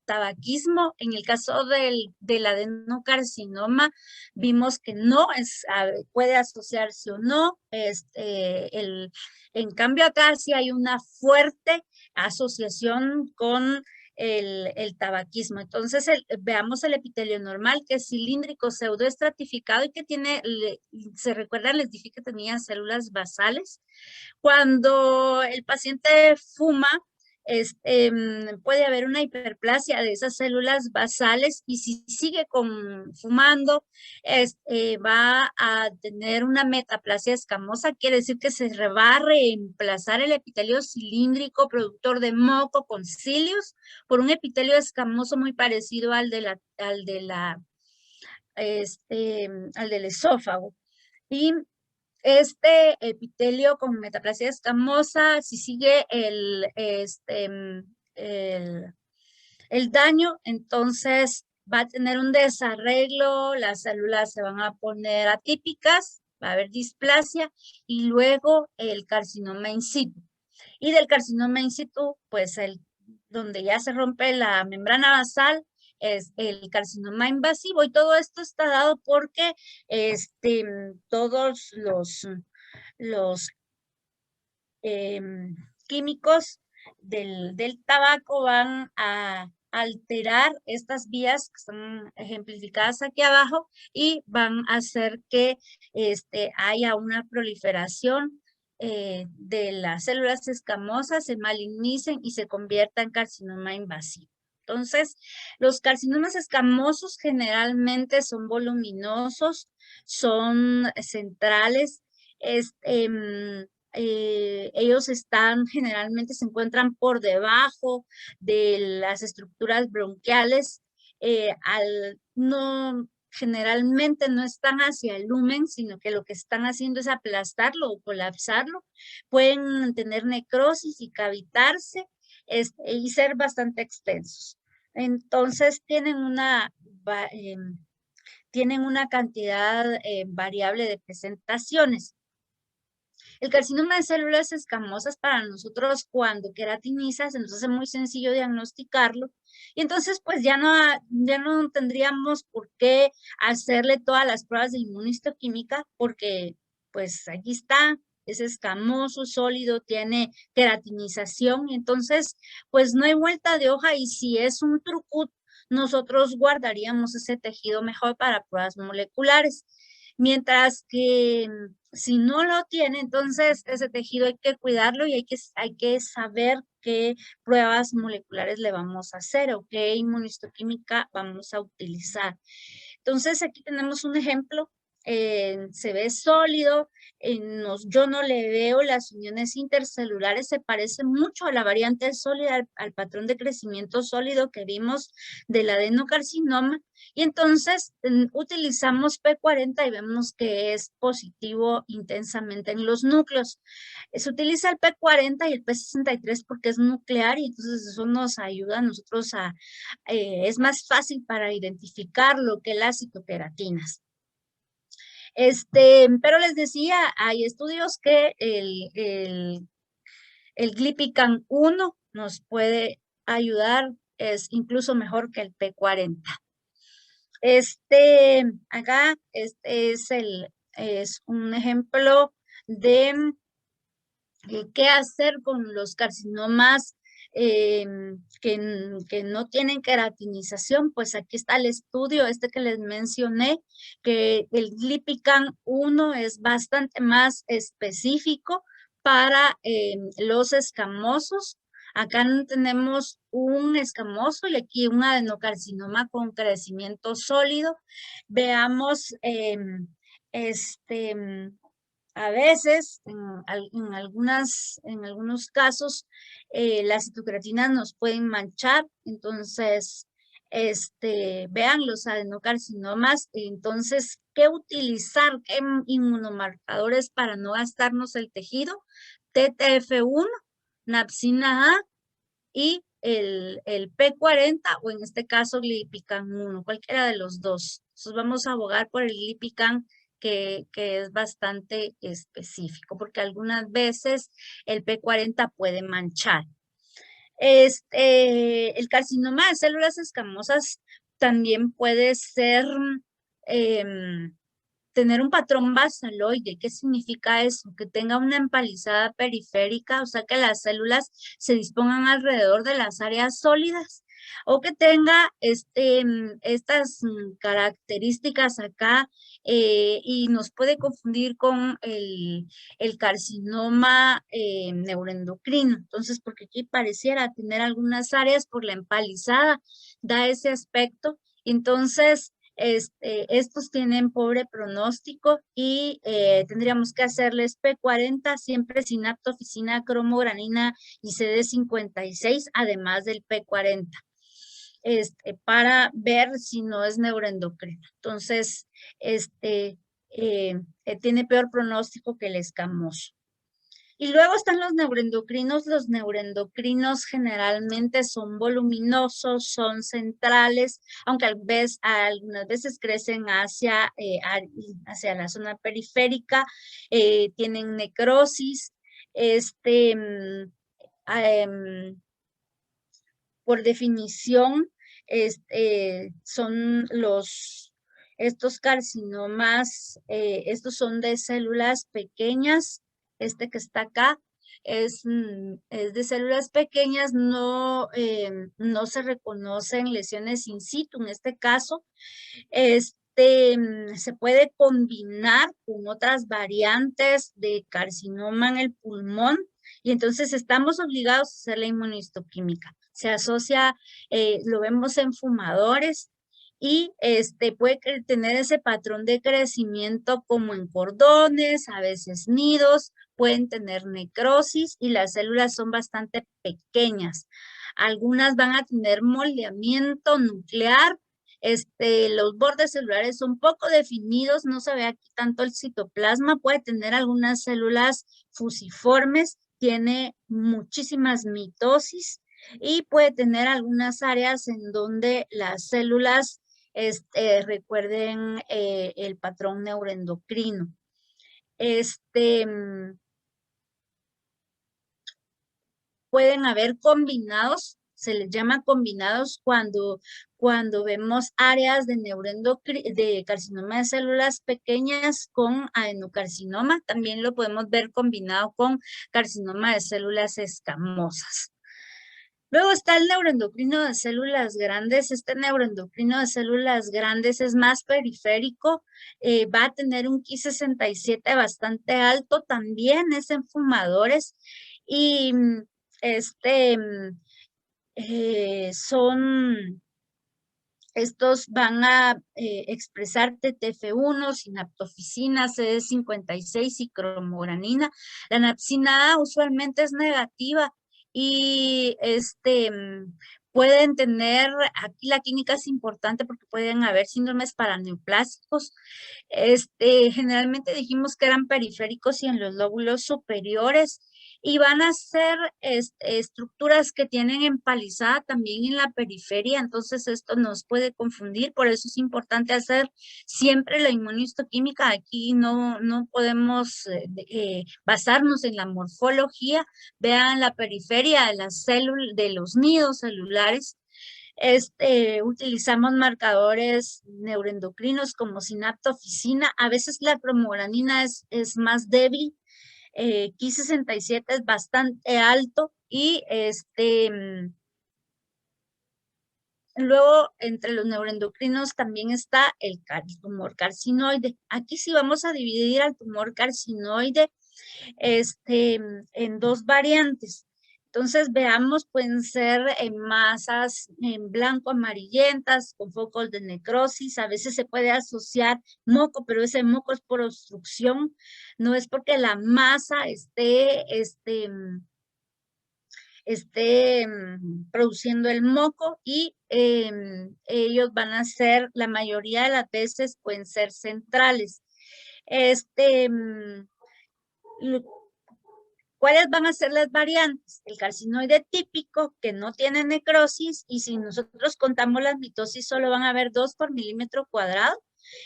tabaquismo. En el caso del adenocarcinoma, vimos que no puede asociarse o no. En cambio, acá sí hay una fuerte asociación con el tabaquismo. Entonces, veamos el epitelio normal, que es cilíndrico, pseudoestratificado y que tiene, se recuerdan, les dije que tenía células basales. Cuando el paciente fuma, puede haber una hiperplasia de esas células basales y si sigue fumando, va a tener una metaplasia escamosa, quiere decir que se va a reemplazar el epitelio cilíndrico productor de moco con cilios por un epitelio escamoso muy parecido al del esófago. Y este epitelio con metaplasia escamosa, si sigue el daño, entonces va a tener un desarreglo, las células se van a poner atípicas, va a haber displasia y luego el carcinoma in situ. Y del carcinoma in situ, pues donde ya se rompe la membrana basal, es el carcinoma invasivo y todo esto está dado porque todos los químicos del tabaco van a alterar estas vías que están ejemplificadas aquí abajo y van a hacer que haya una proliferación de las células escamosas, se malignicen y se convierta en carcinoma invasivo. Entonces, los carcinomas escamosos generalmente son voluminosos, son centrales, ellos generalmente se encuentran por debajo de las estructuras bronquiales, generalmente no están hacia el lumen, sino que lo que están haciendo es aplastarlo o colapsarlo. Pueden tener necrosis y cavitarse y ser bastante extensos. Entonces tienen una cantidad variable de presentaciones. El carcinoma de células escamosas para nosotros cuando queratinizas, entonces es muy sencillo diagnosticarlo y entonces pues ya no tendríamos por qué hacerle todas las pruebas de inmunistoquímica porque pues aquí está, es escamoso, sólido, tiene queratinización y entonces pues no hay vuelta de hoja y si es un trucut, nosotros guardaríamos ese tejido mejor para pruebas moleculares. Mientras que si no lo tiene, entonces ese tejido hay que cuidarlo y hay que saber qué pruebas moleculares le vamos a hacer o qué inmunistoquímica vamos a utilizar. Entonces aquí tenemos un ejemplo, se ve sólido, yo no le veo las uniones intercelulares, se parece mucho a la variante sólida, al patrón de crecimiento sólido que vimos del adenocarcinoma, y entonces utilizamos P40 y vemos que es positivo intensamente en los núcleos. Se utiliza el P40 y el P63 porque es nuclear y entonces eso nos ayuda a nosotros es más fácil para identificar lo que las citoqueratinas. Pero les decía, hay estudios que el Glipican 1 nos puede ayudar, es incluso mejor que el P40. Acá, es un ejemplo de qué hacer con los carcinomas que no tienen queratinización. Pues aquí está el estudio, que les mencioné, que el Glipican 1 es bastante más específico para los escamosos. Acá tenemos un escamoso y aquí un adenocarcinoma con crecimiento sólido. Veamos a veces, en algunos casos, las citocratinas nos pueden manchar, entonces vean los adenocarcinomas. Entonces, ¿qué utilizar? ¿Qué inmunomarcadores para no gastarnos el tejido? TTF1, Napsina A y el P40 o en este caso Glipican 1, cualquiera de los dos. Entonces vamos a abogar por el Glipican que es bastante específico porque algunas veces el P40 puede manchar. El carcinoma de células escamosas también puede ser tener un patrón basaloide. ¿Qué significa eso? Que tenga una empalizada periférica, o sea que las células se dispongan alrededor de las áreas sólidas, o que tenga estas características acá y nos puede confundir con el carcinoma neuroendocrino. Entonces, porque aquí pareciera tener algunas áreas por la empalizada, da ese aspecto. Entonces, estos tienen pobre pronóstico y tendríamos que hacerles P40 siempre sin aptoficina, cromogranina y CD56, además del P40, para ver si no es neuroendocrino. Entonces, tiene peor pronóstico que el escamoso. Y luego están los neuroendocrinos. Los neuroendocrinos generalmente son voluminosos, son centrales, aunque algunas veces crecen hacia la zona periférica, tienen necrosis, por definición, son estos carcinomas, estos son de células pequeñas. Este que está acá es de células pequeñas, no se reconocen lesiones in situ en este caso. Se puede combinar con otras variantes de carcinoma en el pulmón y entonces estamos obligados a hacer la inmunistoquímica. Se asocia, lo vemos en fumadores y puede tener ese patrón de crecimiento como en cordones, a veces nidos, pueden tener necrosis y las células son bastante pequeñas. Algunas van a tener moldeamiento nuclear. Los bordes celulares son poco definidos, no se ve aquí tanto el citoplasma, puede tener algunas células fusiformes, tiene muchísimas mitosis y puede tener algunas áreas en donde las células recuerden el patrón neuroendocrino. Pueden haber combinados, se les llama combinados cuando vemos áreas de carcinoma de células pequeñas con adenocarcinoma. También lo podemos ver combinado con carcinoma de células escamosas. Luego está el neuroendocrino de células grandes. Este neuroendocrino de células grandes es más periférico, va a tener un Ki67 bastante alto, también es en fumadores y estos van a expresar TTF1, sinaptofisina, CD56 y cromogranina. La napsina A usualmente es negativa y pueden tener, aquí la clínica es importante porque pueden haber síndromes paraneoplásicos. Generalmente dijimos que eran periféricos y en los lóbulos superiores y van a ser estructuras que tienen empalizada también en la periferia, entonces esto nos puede confundir, por eso es importante hacer siempre la inmunistoquímica. Aquí no podemos basarnos en la morfología. Vean la periferia de las células, de los nidos celulares. Utilizamos marcadores neuroendocrinos como sinaptofisina. A veces la cromogranina es más débil. Ki67 es bastante alto y luego entre los neuroendocrinos también está el tumor carcinoide. Aquí sí vamos a dividir al tumor carcinoide en dos variantes. Entonces, veamos, pueden ser en masas en blanco amarillentas con focos de necrosis. A veces se puede asociar moco, pero ese moco es por obstrucción. No es porque la masa esté esté produciendo el moco y ellos van a ser, la mayoría de las veces pueden ser centrales. ¿Cuáles van a ser las variantes? El carcinoide típico, que no tiene necrosis, y si nosotros contamos las mitosis, solo van a haber 2 por milímetro cuadrado.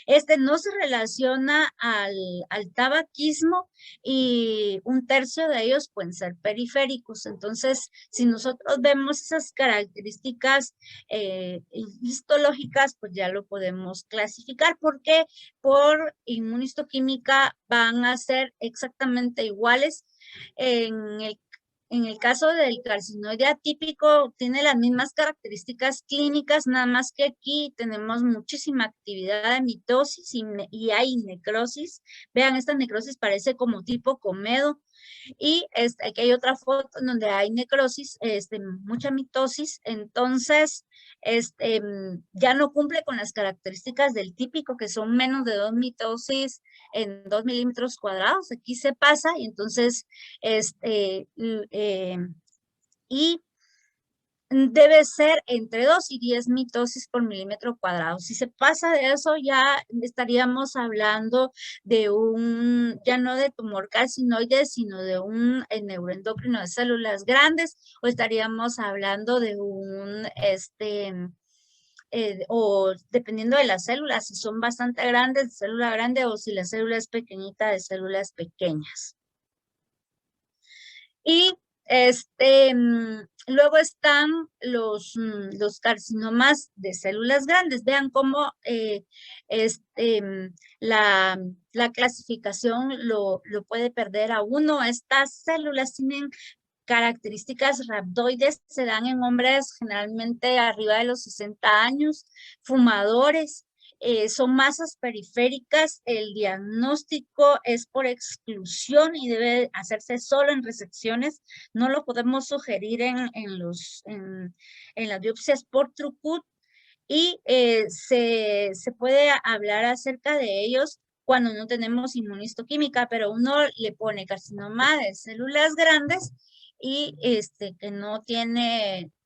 Este no se relaciona al tabaquismo y 1/3 de ellos pueden ser periféricos. Entonces, si nosotros vemos esas características histológicas, pues ya lo podemos clasificar, porque por inmunistoquímica van a ser exactamente iguales. En el caso del carcinoide atípico, tiene las mismas características clínicas, nada más que aquí tenemos muchísima actividad de mitosis y hay necrosis. Vean, esta necrosis parece como tipo comedo. Y aquí hay otra foto en donde hay necrosis, mucha mitosis. Entonces, ya no cumple con las características del típico, que son menos de 2 mitosis en 2 milímetros cuadrados. Aquí se pasa y entonces, y debe ser entre 2 y 10 mitosis por milímetro cuadrado. Si se pasa de eso, ya estaríamos hablando de ya no de tumor carcinoide, sino de un neuroendocrino de células grandes, o estaríamos hablando de o dependiendo de las células, si son bastante grandes, de célula grande, o si la célula es pequeñita, de células pequeñas. Y luego están los carcinomas de células grandes. Vean cómo la clasificación lo puede perder a uno. Estas células tienen características rhabdoides, se dan en hombres generalmente arriba de los 60 años, fumadores. Son masas periféricas. El diagnóstico es por exclusión y debe hacerse solo en resecciones. No lo podemos sugerir en las biopsias por Trucut, y se puede hablar acerca de ellos cuando no tenemos inmunistoquímica, pero uno le pone carcinoma de células grandes y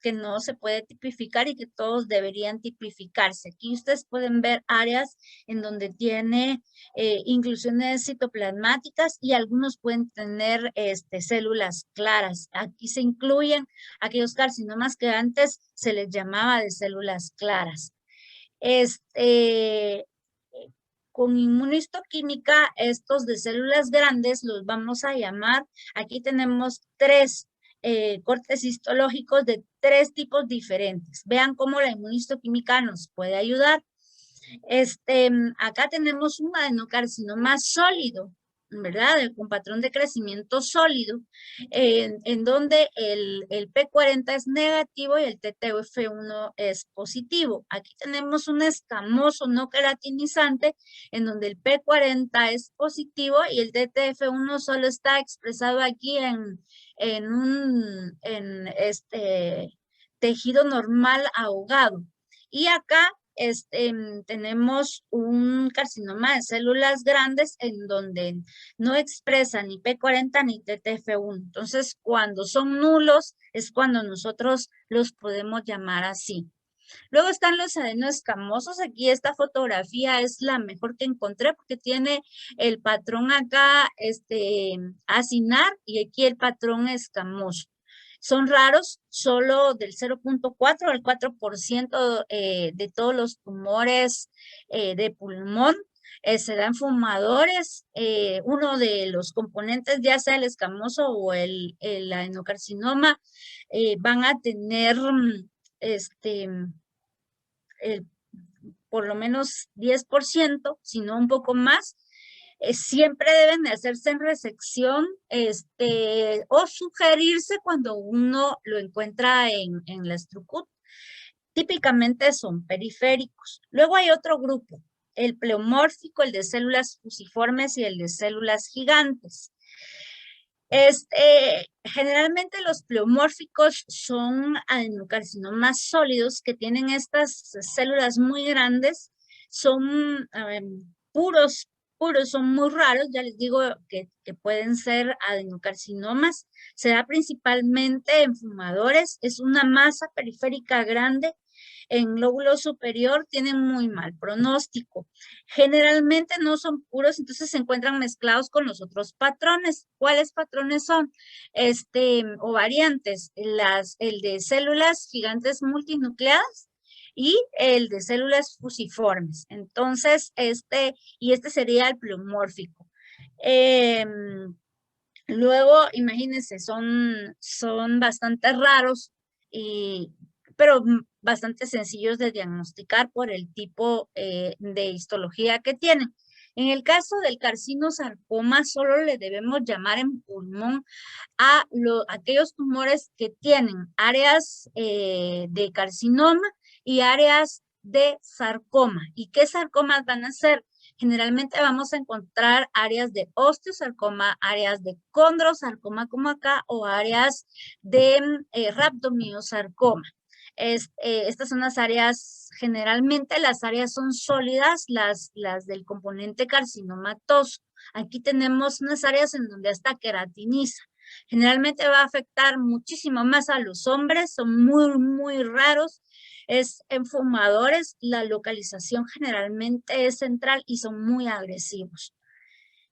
que no se puede tipificar y que todos deberían tipificarse. Aquí ustedes pueden ver áreas en donde tiene inclusiones citoplasmáticas y algunos pueden tener células claras. Aquí se incluyen aquellos carcinomas que antes se les llamaba de células claras. Con inmunistoquímica, estos de células grandes los vamos a llamar, aquí tenemos 3 cortes histológicos de 3 tipos diferentes. Vean cómo la inmunistoquímica nos puede ayudar. Acá tenemos un adenocarcinoma sólido, ¿verdad? Con patrón de crecimiento sólido, en donde el P40 es negativo y el TTF1 es positivo. Aquí tenemos un escamoso no queratinizante, en donde el P40 es positivo y el TTF1 solo está expresado aquí en un tejido normal ahogado. Y acá tenemos un carcinoma de células grandes en donde no expresa ni P40 ni TTF1. Entonces, cuando son nulos es cuando nosotros los podemos llamar así. Luego están los adenoescamosos. Aquí esta fotografía es la mejor que encontré porque tiene el patrón acá acinar y aquí el patrón escamoso. Son raros, solo del 0.4 al 4% de todos los tumores de pulmón. Se dan fumadores. Uno de los componentes, ya sea el escamoso o el adenocarcinoma, van a tener por lo menos 10%, si no un poco más. Siempre deben de hacerse en resección o sugerirse cuando uno lo encuentra en la Strucut. Típicamente son periféricos. Luego hay otro grupo, el pleomórfico, el de células fusiformes y el de células gigantes. Generalmente los pleomórficos son adenocarcinomas sólidos que tienen estas células muy grandes, son puros puros, son muy raros, ya les digo que pueden ser adenocarcinomas, se da principalmente en fumadores, es una masa periférica grande, en lóbulo superior tienen muy mal pronóstico. Generalmente no son puros, entonces se encuentran mezclados con los otros patrones. ¿Cuáles patrones son? O variantes, el de células gigantes multinucleadas y el de células fusiformes. Entonces, este sería el pleomórfico. Luego, imagínense, son bastante raros, pero bastante sencillos de diagnosticar por el tipo de histología que tienen. En el caso del carcinosarcoma, solo le debemos llamar en pulmón a aquellos tumores que tienen áreas de carcinoma y áreas de sarcoma. ¿Y qué sarcomas van a ser? Generalmente vamos a encontrar áreas de osteosarcoma, áreas de condrosarcoma como acá o áreas de rhabdomiosarcoma. Estas son las áreas, generalmente las áreas son sólidas, las del componente carcinomatoso. Aquí tenemos unas áreas en donde hasta queratiniza. Generalmente va a afectar muchísimo más a los hombres, son muy, muy raros. Es en fumadores, la localización generalmente es central y son muy agresivos.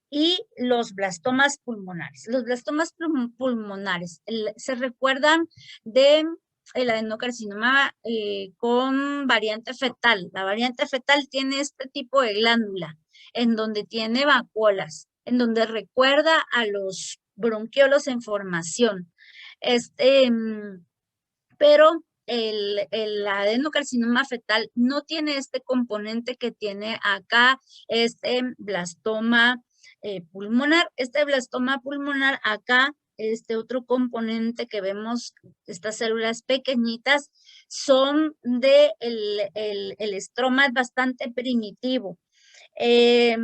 Y los blastomas pulmonares. Los blastomas pulmonares se recuerdan de el adenocarcinoma con variante fetal. La variante fetal tiene este tipo de glándula en donde tiene vacuolas, en donde recuerda a los bronquiolos en formación. Pero el adenocarcinoma fetal no tiene este componente que tiene acá este blastoma pulmonar. Este blastoma pulmonar acá, este otro componente que vemos, estas células pequeñitas, son el estroma es bastante primitivo. Es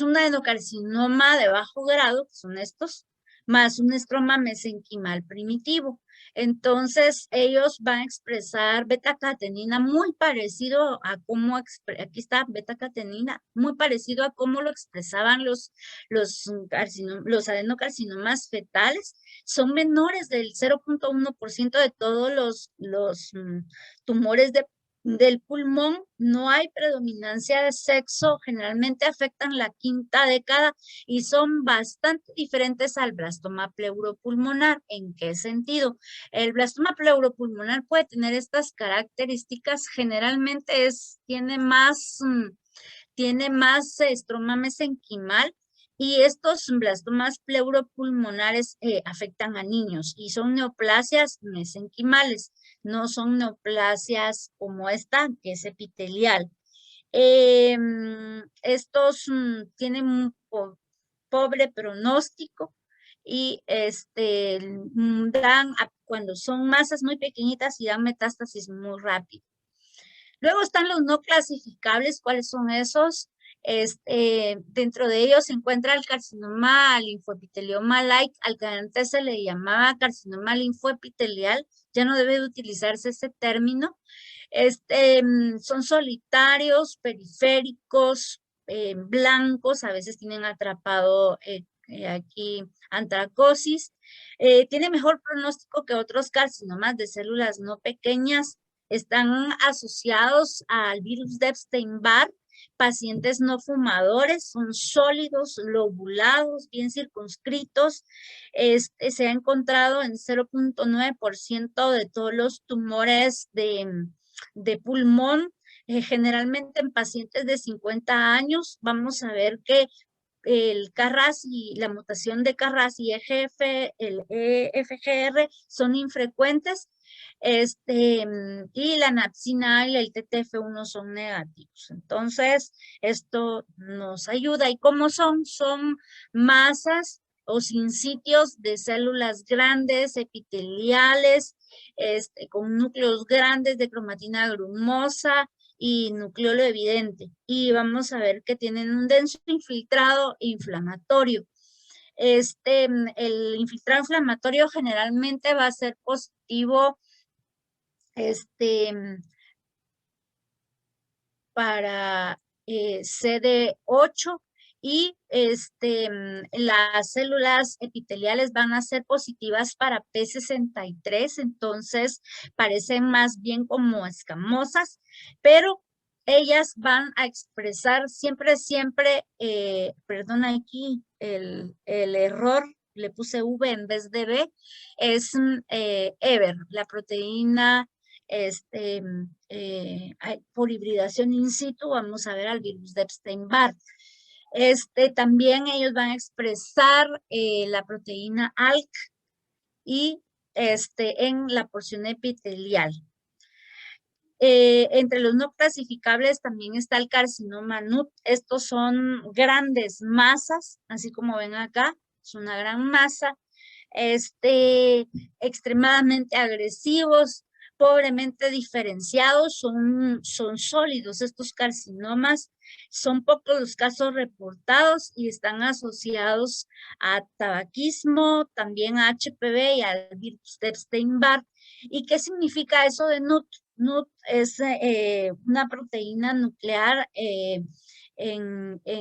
un adenocarcinoma de bajo grado, que son estos, más un estroma mesenquimal primitivo. Entonces, ellos van a expresar beta-catenina muy parecido a cómo, aquí está beta-catenina, muy parecido a cómo lo expresaban los adenocarcinomas fetales. Son menores del 0.1% de todos los tumores del pulmón. No hay predominancia de sexo, generalmente afectan la quinta década y son bastante diferentes al blastoma pleuropulmonar. ¿En qué sentido? El blastoma pleuropulmonar puede tener estas características, generalmente tiene más estroma mesenquimal y estos blastomas pleuropulmonares afectan a niños y son neoplasias mesenquimales, no son neoplasias como esta, que es epitelial. Estos tienen un pobre pronóstico y cuando son masas muy pequeñitas y dan metástasis muy rápido. Luego están los no clasificables. ¿Cuáles son esos? Dentro de ellos se encuentra el carcinoma linfoepitelioma light, al que antes se le llamaba carcinoma linfoepitelial, ya no debe de utilizarse ese término. Son solitarios, periféricos, blancos, a veces tienen atrapado aquí antracosis. Tiene mejor pronóstico que otros carcinomas de células no pequeñas. Están asociados al virus de Epstein-Barr. Pacientes no fumadores, son sólidos, lobulados, bien circunscritos. Se ha encontrado en 0.9% de todos los tumores de pulmón, generalmente en pacientes de 50 años. Vamos a ver que el KRAS y la mutación de KRAS y el EFGR son infrecuentes, y la napsina y el TTF1 son negativos. Entonces, esto nos ayuda. ¿Y cómo son? Son masas o sinsitios de células grandes, epiteliales, con núcleos grandes de cromatina grumosa y nucleolo evidente. Y vamos a ver que tienen un denso infiltrado inflamatorio. El infiltrado inflamatorio generalmente va a ser positivo para CD8 y las células epiteliales van a ser positivas para P63, entonces parecen más bien como escamosas, pero ellas van a expresar siempre, perdona aquí el error, le puse V en vez de B, es EVER, la proteína por hibridación in situ, vamos a ver al virus de Epstein-Barr. También ellos van a expresar la proteína ALK y en la porción epitelial. Entre los no clasificables también está el carcinoma NUT. Estos son grandes masas, así como ven acá, es una gran masa, extremadamente agresivos, pobremente diferenciados, son sólidos estos carcinomas, son pocos los casos reportados y están asociados a tabaquismo, también a HPV y al virus de Epstein-Barr. ¿Y qué significa eso de NUT? NUT es una proteína nuclear en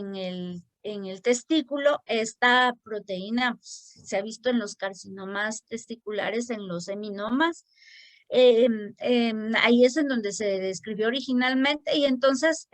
el testículo. Esta proteína se ha visto en los carcinomas testiculares, en los seminomas. Ahí es en donde se describió originalmente y entonces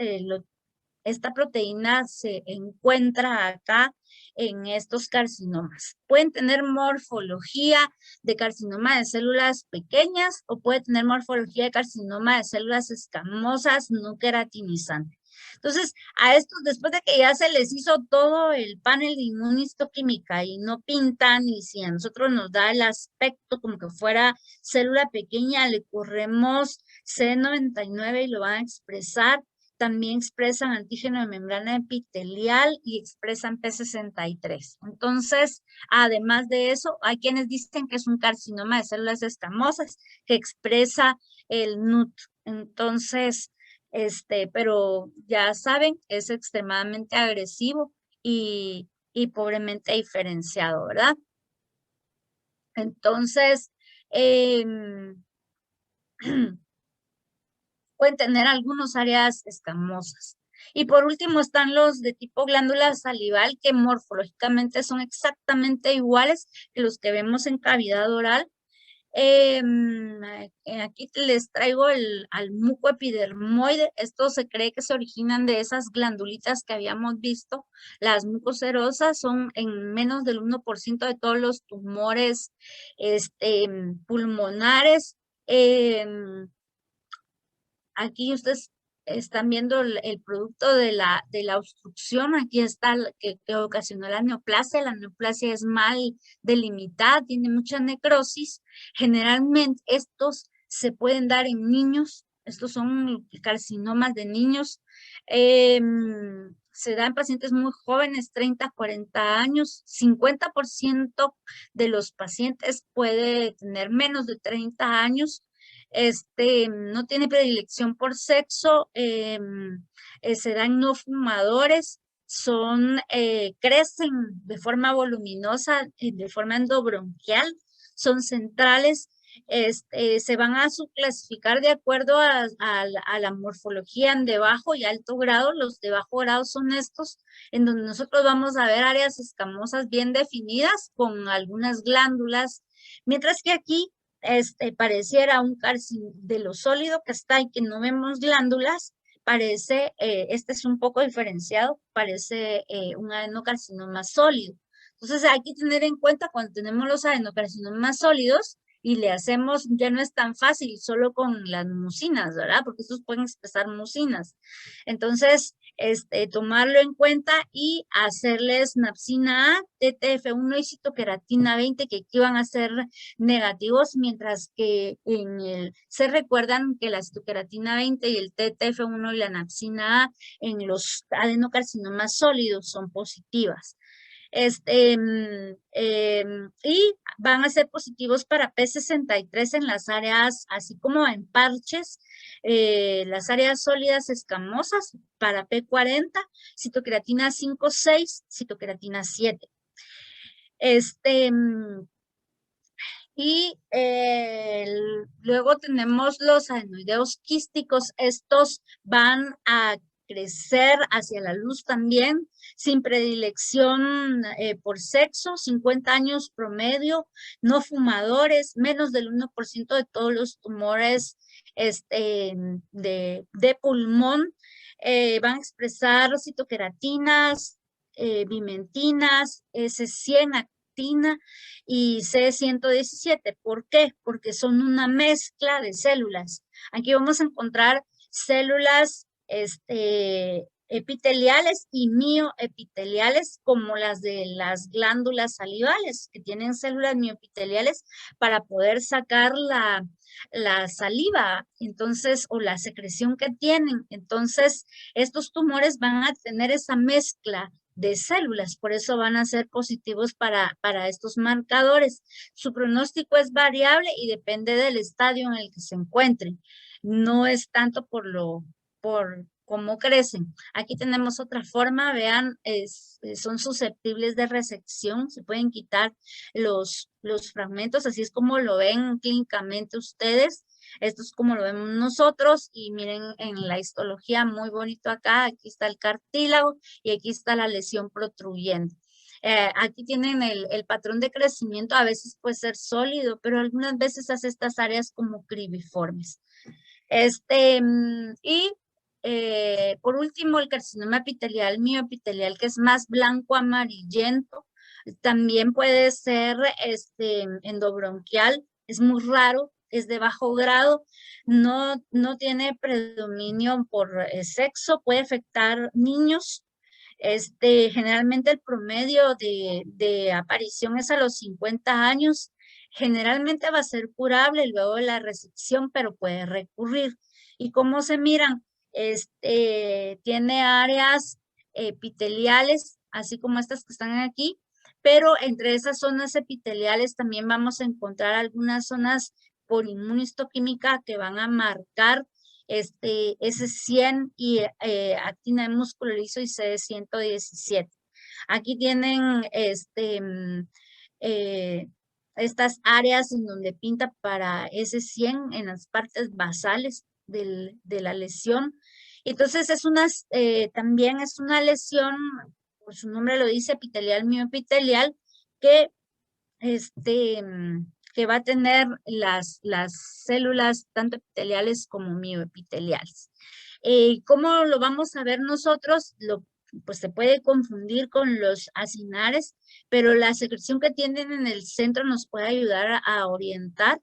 esta proteína se encuentra acá en estos carcinomas. Pueden tener morfología de carcinoma de células pequeñas o puede tener morfología de carcinoma de células escamosas no queratinizantes. Entonces, a estos, después de que ya se les hizo todo el panel de inmunistoquímica y no pintan, y si a nosotros nos da el aspecto como que fuera célula pequeña, le corremos C99 y lo van a expresar. También expresan antígeno de membrana epitelial y expresan P63. Entonces, además de eso, hay quienes dicen que es un carcinoma de células escamosas que expresa el NUT. Entonces, pero ya saben, es extremadamente agresivo y pobremente diferenciado, ¿verdad? Entonces, pueden tener algunas áreas escamosas. Y por último están los de tipo glándula salival, que morfológicamente son exactamente iguales que los que vemos en cavidad oral. Aquí les traigo al muco epidermoide. Esto se cree que se originan de esas glandulitas que habíamos visto. Las mucoserosas son en menos del 1% de todos los tumores pulmonares. Aquí ustedes están viendo el producto de la obstrucción. Aquí está que ocasionó la neoplasia. La neoplasia es mal delimitada, tiene mucha necrosis. Generalmente estos se pueden dar en niños. Estos son carcinomas de niños. Se da en pacientes muy jóvenes, 30, 40 años. 50% de los pacientes puede tener menos de 30 años. No tiene predilección por sexo, se dan no fumadores, crecen de forma voluminosa, de forma endobronquial, son centrales, se van a subclasificar de acuerdo a la morfología en de bajo y alto grado. Los de bajo grado son estos, en donde nosotros vamos a ver áreas escamosas bien definidas con algunas glándulas, mientras que aquí pareciera un carcinoma de lo sólido que está y que no vemos glándulas, parece, este es un poco diferenciado, parece un adenocarcinoma sólido. Entonces hay que tener en cuenta cuando tenemos los adenocarcinomas sólidos y le hacemos, ya no es tan fácil solo con las mucinas, ¿verdad? Porque estos pueden expresar mucinas. Entonces, tomarlo en cuenta y hacerles napsina A, TTF1 y citoqueratina 20, que aquí van a ser negativos, mientras que se recuerdan que la citoqueratina 20 y el TTF1 y la napsina A en los adenocarcinomas sólidos son positivas. Y van a ser positivos para P63 en las áreas, así como en parches, las áreas sólidas escamosas para P40, citocreatina 5, 6, citocreatina 7. Y luego tenemos los adenoideos quísticos. Estos van a crecer hacia la luz también, sin predilección por sexo, 50 años promedio, no fumadores, menos del 1% de todos los tumores de pulmón, van a expresar citoqueratinas, bimentinas, S100 actina y C117. ¿Por qué? Porque son una mezcla de células. Aquí vamos a encontrar células epiteliales y mioepiteliales, como las de las glándulas salivales, que tienen células mioepiteliales para poder sacar la saliva, entonces, o la secreción que tienen. Entonces, estos tumores van a tener esa mezcla de células, por eso van a ser positivos para estos marcadores. Su pronóstico es variable y depende del estadio en el que se encuentren. No es tanto por cómo crecen. Aquí tenemos otra forma, vean, son susceptibles de resección, se pueden quitar los fragmentos, así es como lo ven clínicamente ustedes. Esto es como lo vemos nosotros y miren en la histología muy bonito acá, aquí está el cartílago y aquí está la lesión protruyente. Aquí tienen el patrón de crecimiento, a veces puede ser sólido, pero algunas veces hace estas áreas como cribiformes. Por último, el carcinoma epitelial mioepitelial, que es más blanco amarillento, también puede ser endobronquial, es muy raro, es de bajo grado, no tiene predominio por sexo, puede afectar niños. Generalmente el promedio de aparición es a los 50 años. Generalmente va a ser curable luego de la resección, pero puede recurrir. ¿Y cómo se miran? Tiene áreas epiteliales, así como estas que están aquí, pero entre esas zonas epiteliales también vamos a encontrar algunas zonas por inmunistoquímica que van a marcar S100 y actina de músculo liso y C117. Aquí tienen estas áreas en donde pinta para S100 en las partes basales de la lesión. Entonces también es una lesión, por su nombre lo dice, epitelial mioepitelial, que que va a tener las células tanto epiteliales como mioepiteliales. ¿Cómo lo vamos a ver nosotros? Pues se puede confundir con los acinares, pero la secreción que tienen en el centro nos puede ayudar a orientar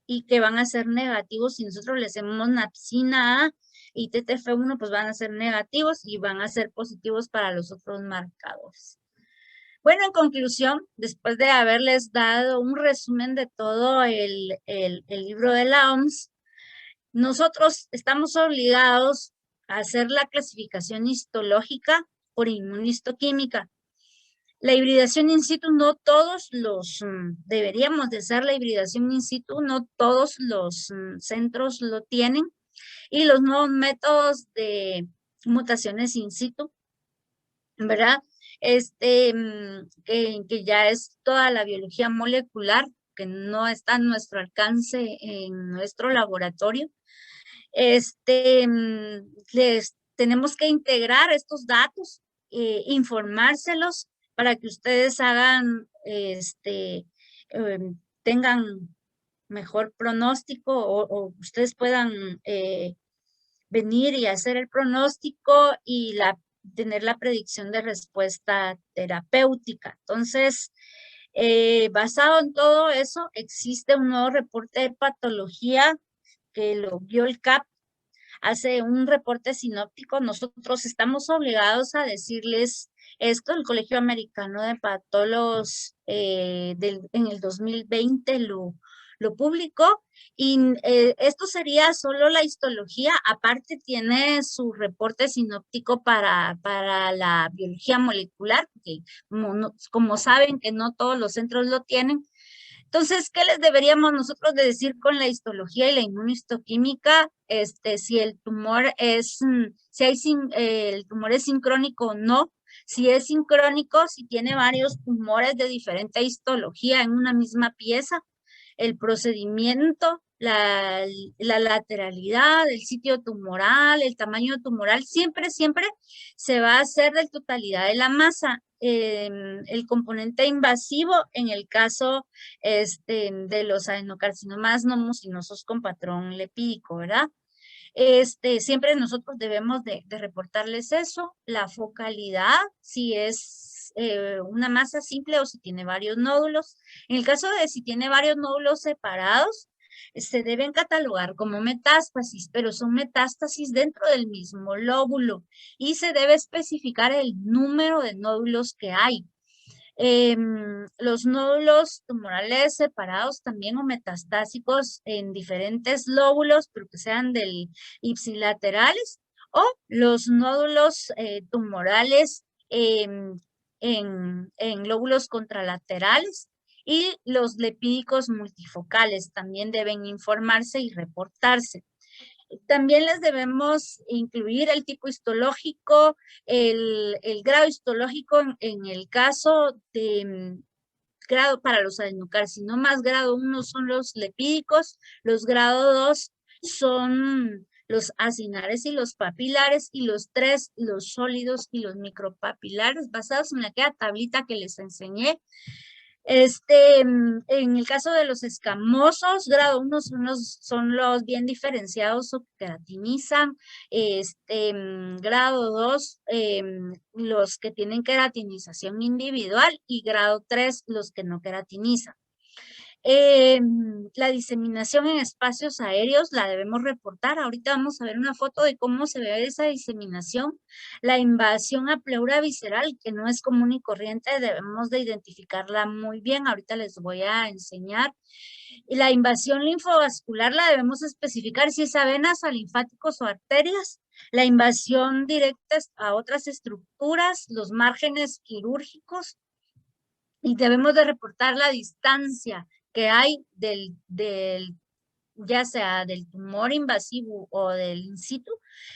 y que van a ser negativos. Si nosotros le hacemos napsina A y TTF1, pues van a ser negativos y van a ser positivos para los otros marcadores. Bueno, en conclusión, después de haberles dado un resumen de todo el libro de la OMS, nosotros estamos obligados a hacer la clasificación histológica por inmunistoquímica. La hibridación in situ, no todos deberíamos de hacer la hibridación in situ, no todos los centros lo tienen. Y los nuevos métodos de mutaciones in situ, ¿verdad? Que ya es toda la biología molecular, que no está a nuestro alcance en nuestro laboratorio. Les tenemos que integrar estos datos, informárselos para que ustedes hagan, tengan mejor pronóstico o ustedes puedan venir y hacer el pronóstico y tener la predicción de respuesta terapéutica. Entonces, basado en todo eso, existe un nuevo reporte de patología que lo vio el CAP, hace un reporte sinóptico. Nosotros estamos obligados a decirles esto. El Colegio Americano de Patólogos en el 2020 lo publicó y esto sería solo la histología. Aparte tiene su reporte sinóptico para la biología molecular, que como saben que no todos los centros lo tienen. Entonces, ¿qué les deberíamos nosotros de decir con la histología y la inmunistoquímica? Si el tumor es, el tumor es sincrónico o no. Si es sincrónico, si tiene varios tumores de diferente histología en una misma pieza, el procedimiento la lateralidad, el sitio tumoral, el tamaño tumoral, siempre se va a hacer de totalidad de la masa. El componente invasivo en el caso de los adenocarcinomas no mucinosos con patrón lipídico, ¿verdad? Siempre nosotros debemos de reportarles eso, la focalidad, si es una masa simple o si tiene varios nódulos. En el caso de si tiene varios nódulos separados, se deben catalogar como metástasis, pero son metástasis dentro del mismo lóbulo y se debe especificar el número de nódulos que hay. Los nódulos tumorales separados también o metastásicos en diferentes lóbulos, pero que sean del ipsilaterales, o los nódulos tumorales en lóbulos contralaterales, y los lipídicos multifocales también deben informarse y reportarse. También les debemos incluir el tipo histológico, el grado histológico en el caso de grado para los adenocarcinomas. Grado 1 son los lipídicos, los grado 2 son los acinares y los papilares, y los 3 los sólidos y los micropapilares, basados en aquella tablita que les enseñé. En el caso de los escamosos, grado 1 son los bien diferenciados o que queratinizan. Grado 2, los que tienen queratinización individual, y grado 3, los que no queratinizan. La diseminación en espacios aéreos la debemos reportar. Ahorita vamos a ver una foto de cómo se ve esa diseminación. La invasión a pleura visceral, que no es común y corriente, debemos de identificarla muy bien. Ahorita les voy a enseñar. Y la invasión linfovascular la debemos especificar si es a venas, a linfáticos o arterias. La invasión directa a otras estructuras, los márgenes quirúrgicos, y debemos de reportar la distancia que hay ya sea del tumor invasivo o del in situ,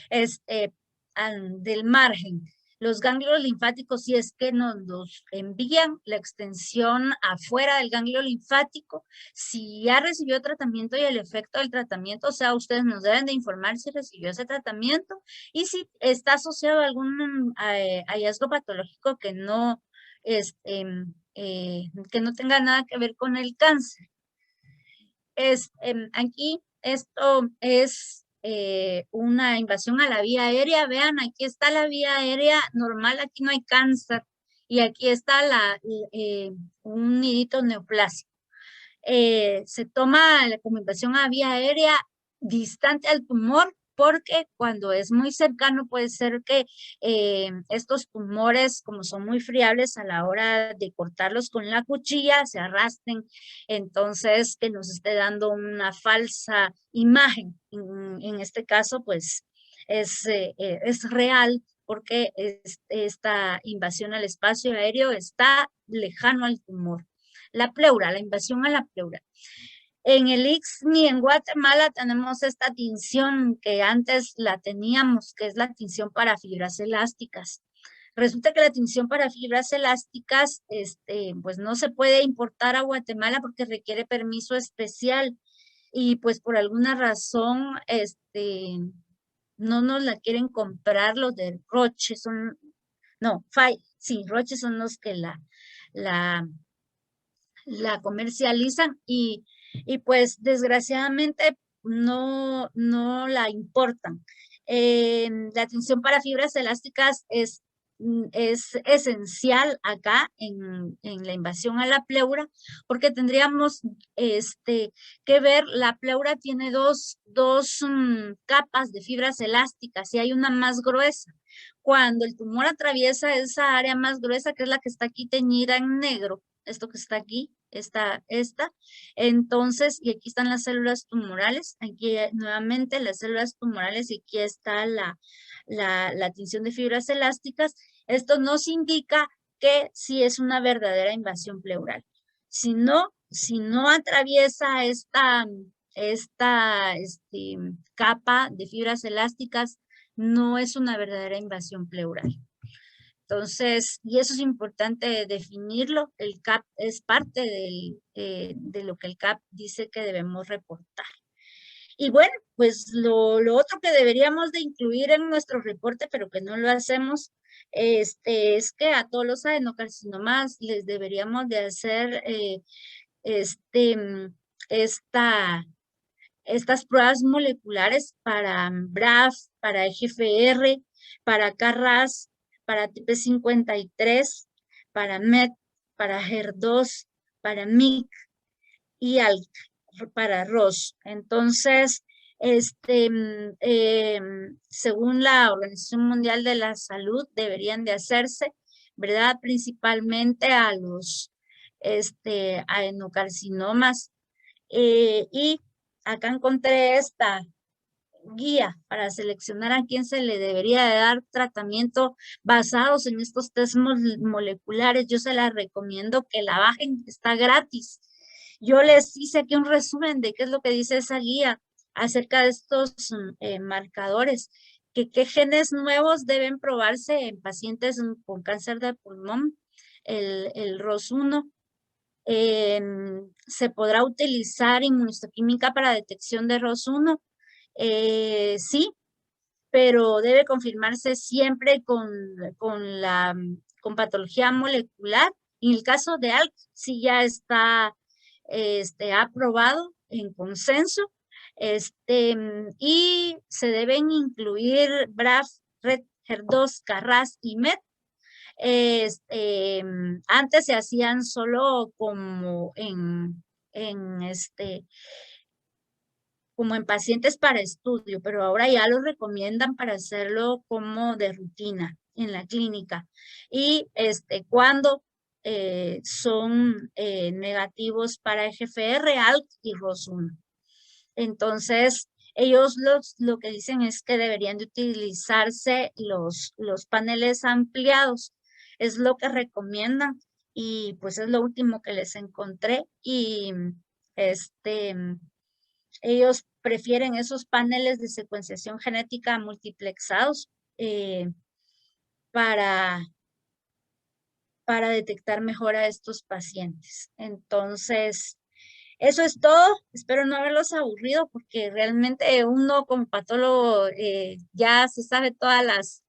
del margen. Los ganglios linfáticos, si es que nos los envían, la extensión afuera del ganglio linfático, si ya recibió tratamiento y el efecto del tratamiento, o sea, ustedes nos deben de informar si recibió ese tratamiento y si está asociado a algún hallazgo patológico que no tenga nada que ver con el cáncer. Aquí esto es una invasión a la vía aérea. Vean, aquí está la vía aérea normal, aquí no hay cáncer, y aquí está un nidito neoplásico. Se toma la comunicación a vía aérea distante al tumor, porque cuando es muy cercano puede ser que estos tumores, como son muy friables a la hora de cortarlos con la cuchilla, se arrastren, entonces que nos esté dando una falsa imagen. En este caso, pues es real, porque esta invasión al espacio aéreo está lejano al tumor. La pleura, la invasión a la pleura. En el ICSNI en Guatemala tenemos esta tinción que antes la teníamos, que es la tinción para fibras elásticas. Resulta que la tinción para fibras elásticas, pues no se puede importar a Guatemala porque requiere permiso especial, y pues por alguna razón, no nos la quieren comprar los de Roche, Roche son los que la comercializan, y pues desgraciadamente no la importan. La tinción para fibras elásticas es esencial acá en la invasión a la pleura, porque tendríamos que ver, la pleura tiene dos capas de fibras elásticas y hay una más gruesa. Cuando el tumor atraviesa esa área más gruesa, que es la que está aquí teñida en negro, esto que está aquí, esta, entonces, y aquí están las células tumorales, aquí nuevamente las células tumorales, y aquí está la tinción de fibras elásticas. Esto nos indica que sí es una verdadera invasión pleural. Si no atraviesa esta capa de fibras elásticas, no es una verdadera invasión pleural. Entonces, y eso es importante definirlo. El CAP es parte de lo que el CAP dice que debemos reportar. Y bueno, pues lo otro que deberíamos de incluir en nuestro reporte, pero que no lo hacemos, es que a todos los adenocarcinomas les deberíamos de hacer este, mm, esta, estas pruebas moleculares para BRAF, para EGFR, para CARRAS, para TP53, para MET, para HER2, para MYC y para ROS. Entonces, según la Organización Mundial de la Salud, deberían de hacerse, ¿verdad? Principalmente a los adenocarcinomas. Y acá encontré esta guía para seleccionar a quién se le debería de dar tratamiento basados en estos test moleculares. Yo se la recomiendo que la bajen, está gratis. Yo les hice aquí un resumen de qué es lo que dice esa guía acerca de estos marcadores, que qué genes nuevos deben probarse en pacientes con cáncer de pulmón, el ROS1. Se podrá utilizar inmunohistoquímica para detección de ROS1. Sí, pero debe confirmarse siempre con patología molecular. En el caso de ALK, sí ya está aprobado en consenso, y se deben incluir BRAF, RET, HER2, CARRAS y MET. Antes se hacían solo en como en pacientes para estudio, pero ahora ya lo recomiendan para hacerlo como de rutina en la clínica. Y cuando son negativos para EGFR, ALK y ROS1. Entonces, ellos lo que dicen es que deberían de utilizarse los paneles ampliados. Es lo que recomiendan y pues es lo último que les encontré. Y este ellos prefieren esos paneles de secuenciación genética multiplexados para, para detectar mejor a estos pacientes. Entonces, eso es todo. Espero no haberlos aburrido porque realmente uno como patólogo ya se sabe todas las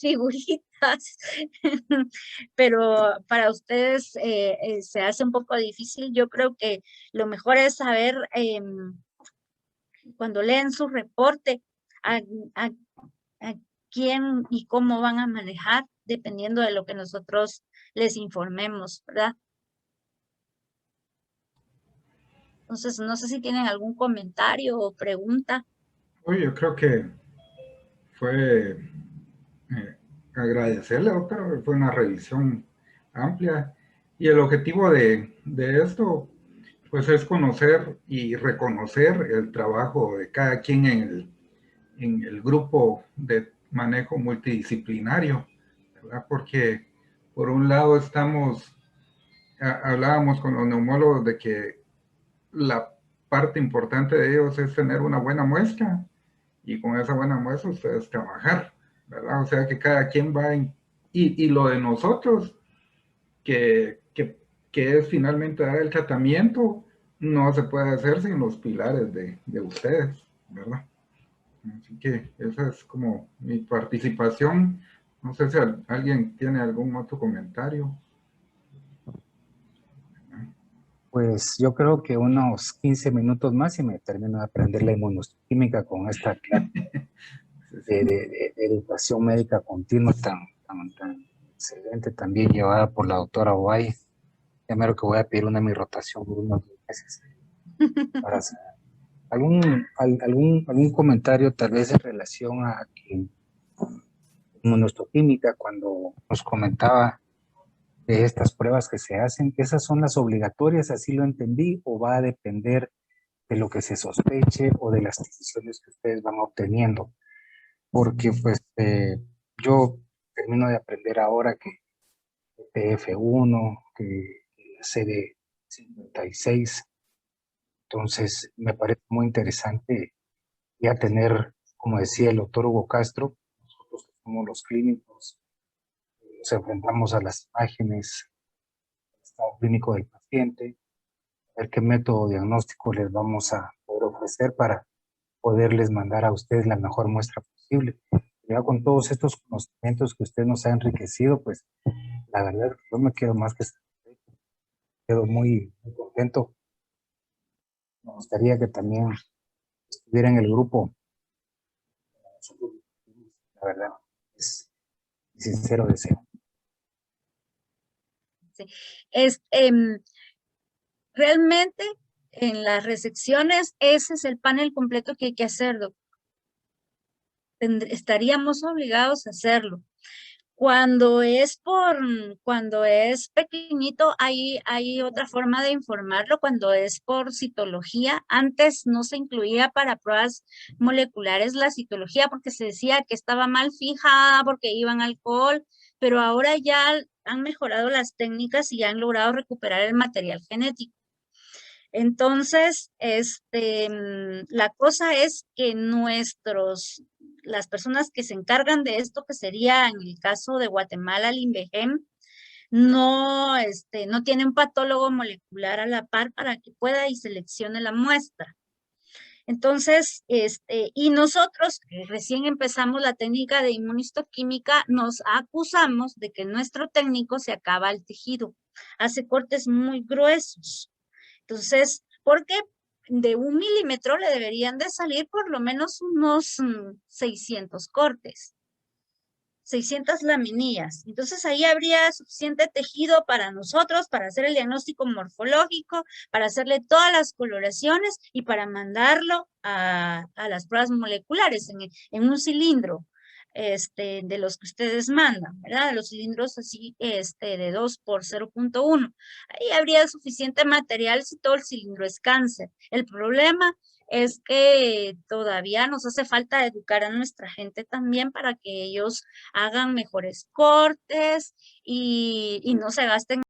figuritas, pero para ustedes se hace un poco difícil. Yo creo que lo mejor es saber cuando leen su reporte a, a- a quién y cómo van a manejar, dependiendo de lo que nosotros les informemos, ¿verdad? Entonces, no sé si tienen algún comentario o pregunta. Oye, yo creo que fue agradecerle, doctor, fue una revisión amplia y el objetivo de esto pues es conocer y reconocer el trabajo de cada quien en el grupo de manejo multidisciplinario, ¿verdad? Porque por un lado hablábamos con los neumólogos de que la parte importante de ellos es tener una buena muestra y con esa buena muestra ustedes trabajar, ¿verdad? O sea que cada quien va y lo de nosotros, que es finalmente dar el tratamiento, no se puede hacer sin los pilares de ustedes, ¿verdad? Así que esa es como mi participación. No sé si alguien tiene algún otro comentario. Pues yo creo que unos 15 minutos más y me termino de aprender la inmunoquímica con esta clase de educación médica continua tan excelente, también llevada por la doctora Ovalle. Ya mero que voy a pedir una de mi rotación por unos 2 meses para hacer algún comentario tal vez en relación a que inmunoquímica cuando nos comentaba de estas pruebas que se hacen, esas son las obligatorias, así lo entendí, o va a depender de lo que se sospeche o de las decisiones que ustedes van obteniendo. Porque pues yo termino de aprender ahora que TF1, que la CD56, entonces me parece muy interesante ya tener, como decía el doctor Hugo Castro, nosotros que somos los clínicos, nos enfrentamos a las imágenes, al estado clínico del paciente, ver qué método diagnóstico les vamos a poder ofrecer para poderles mandar a ustedes la mejor muestra posible. Ya con todos estos conocimientos que usted nos ha enriquecido, pues la verdad yo me quedo más que satisfecho, quedo muy contento. Me gustaría que también estuviera en el grupo. La verdad, es mi sincero deseo. Sí. Realmente en las resecciones ese es el panel completo que hay que hacer, doctor. Estaríamos obligados a hacerlo. Cuando es pequeñito, hay otra forma de informarlo. Cuando es por citología, antes no se incluía para pruebas moleculares la citología porque se decía que estaba mal fijada porque iban alcohol, pero ahora ya han mejorado las técnicas y han logrado recuperar el material genético. Entonces, la cosa es que las personas que se encargan de esto, que sería en el caso de Guatemala, el INVEGEM, no tiene un patólogo molecular a la par para que pueda y seleccione la muestra. Entonces, y nosotros que recién empezamos la técnica de inmunistoquímica, nos acusamos de que nuestro técnico se acaba el tejido, hace cortes muy gruesos. Entonces, porque de 1 milímetro le deberían de salir por lo menos unos 600 cortes, 600 laminillas. Entonces ahí habría suficiente tejido para nosotros, para hacer el diagnóstico morfológico, para hacerle todas las coloraciones y para mandarlo a las pruebas moleculares en un cilindro. De los que ustedes mandan, ¿verdad? De los cilindros así, de 2 por 0.1. Ahí habría suficiente material si todo el cilindro es cáncer. El problema es que todavía nos hace falta educar a nuestra gente también para que ellos hagan mejores cortes y no se gasten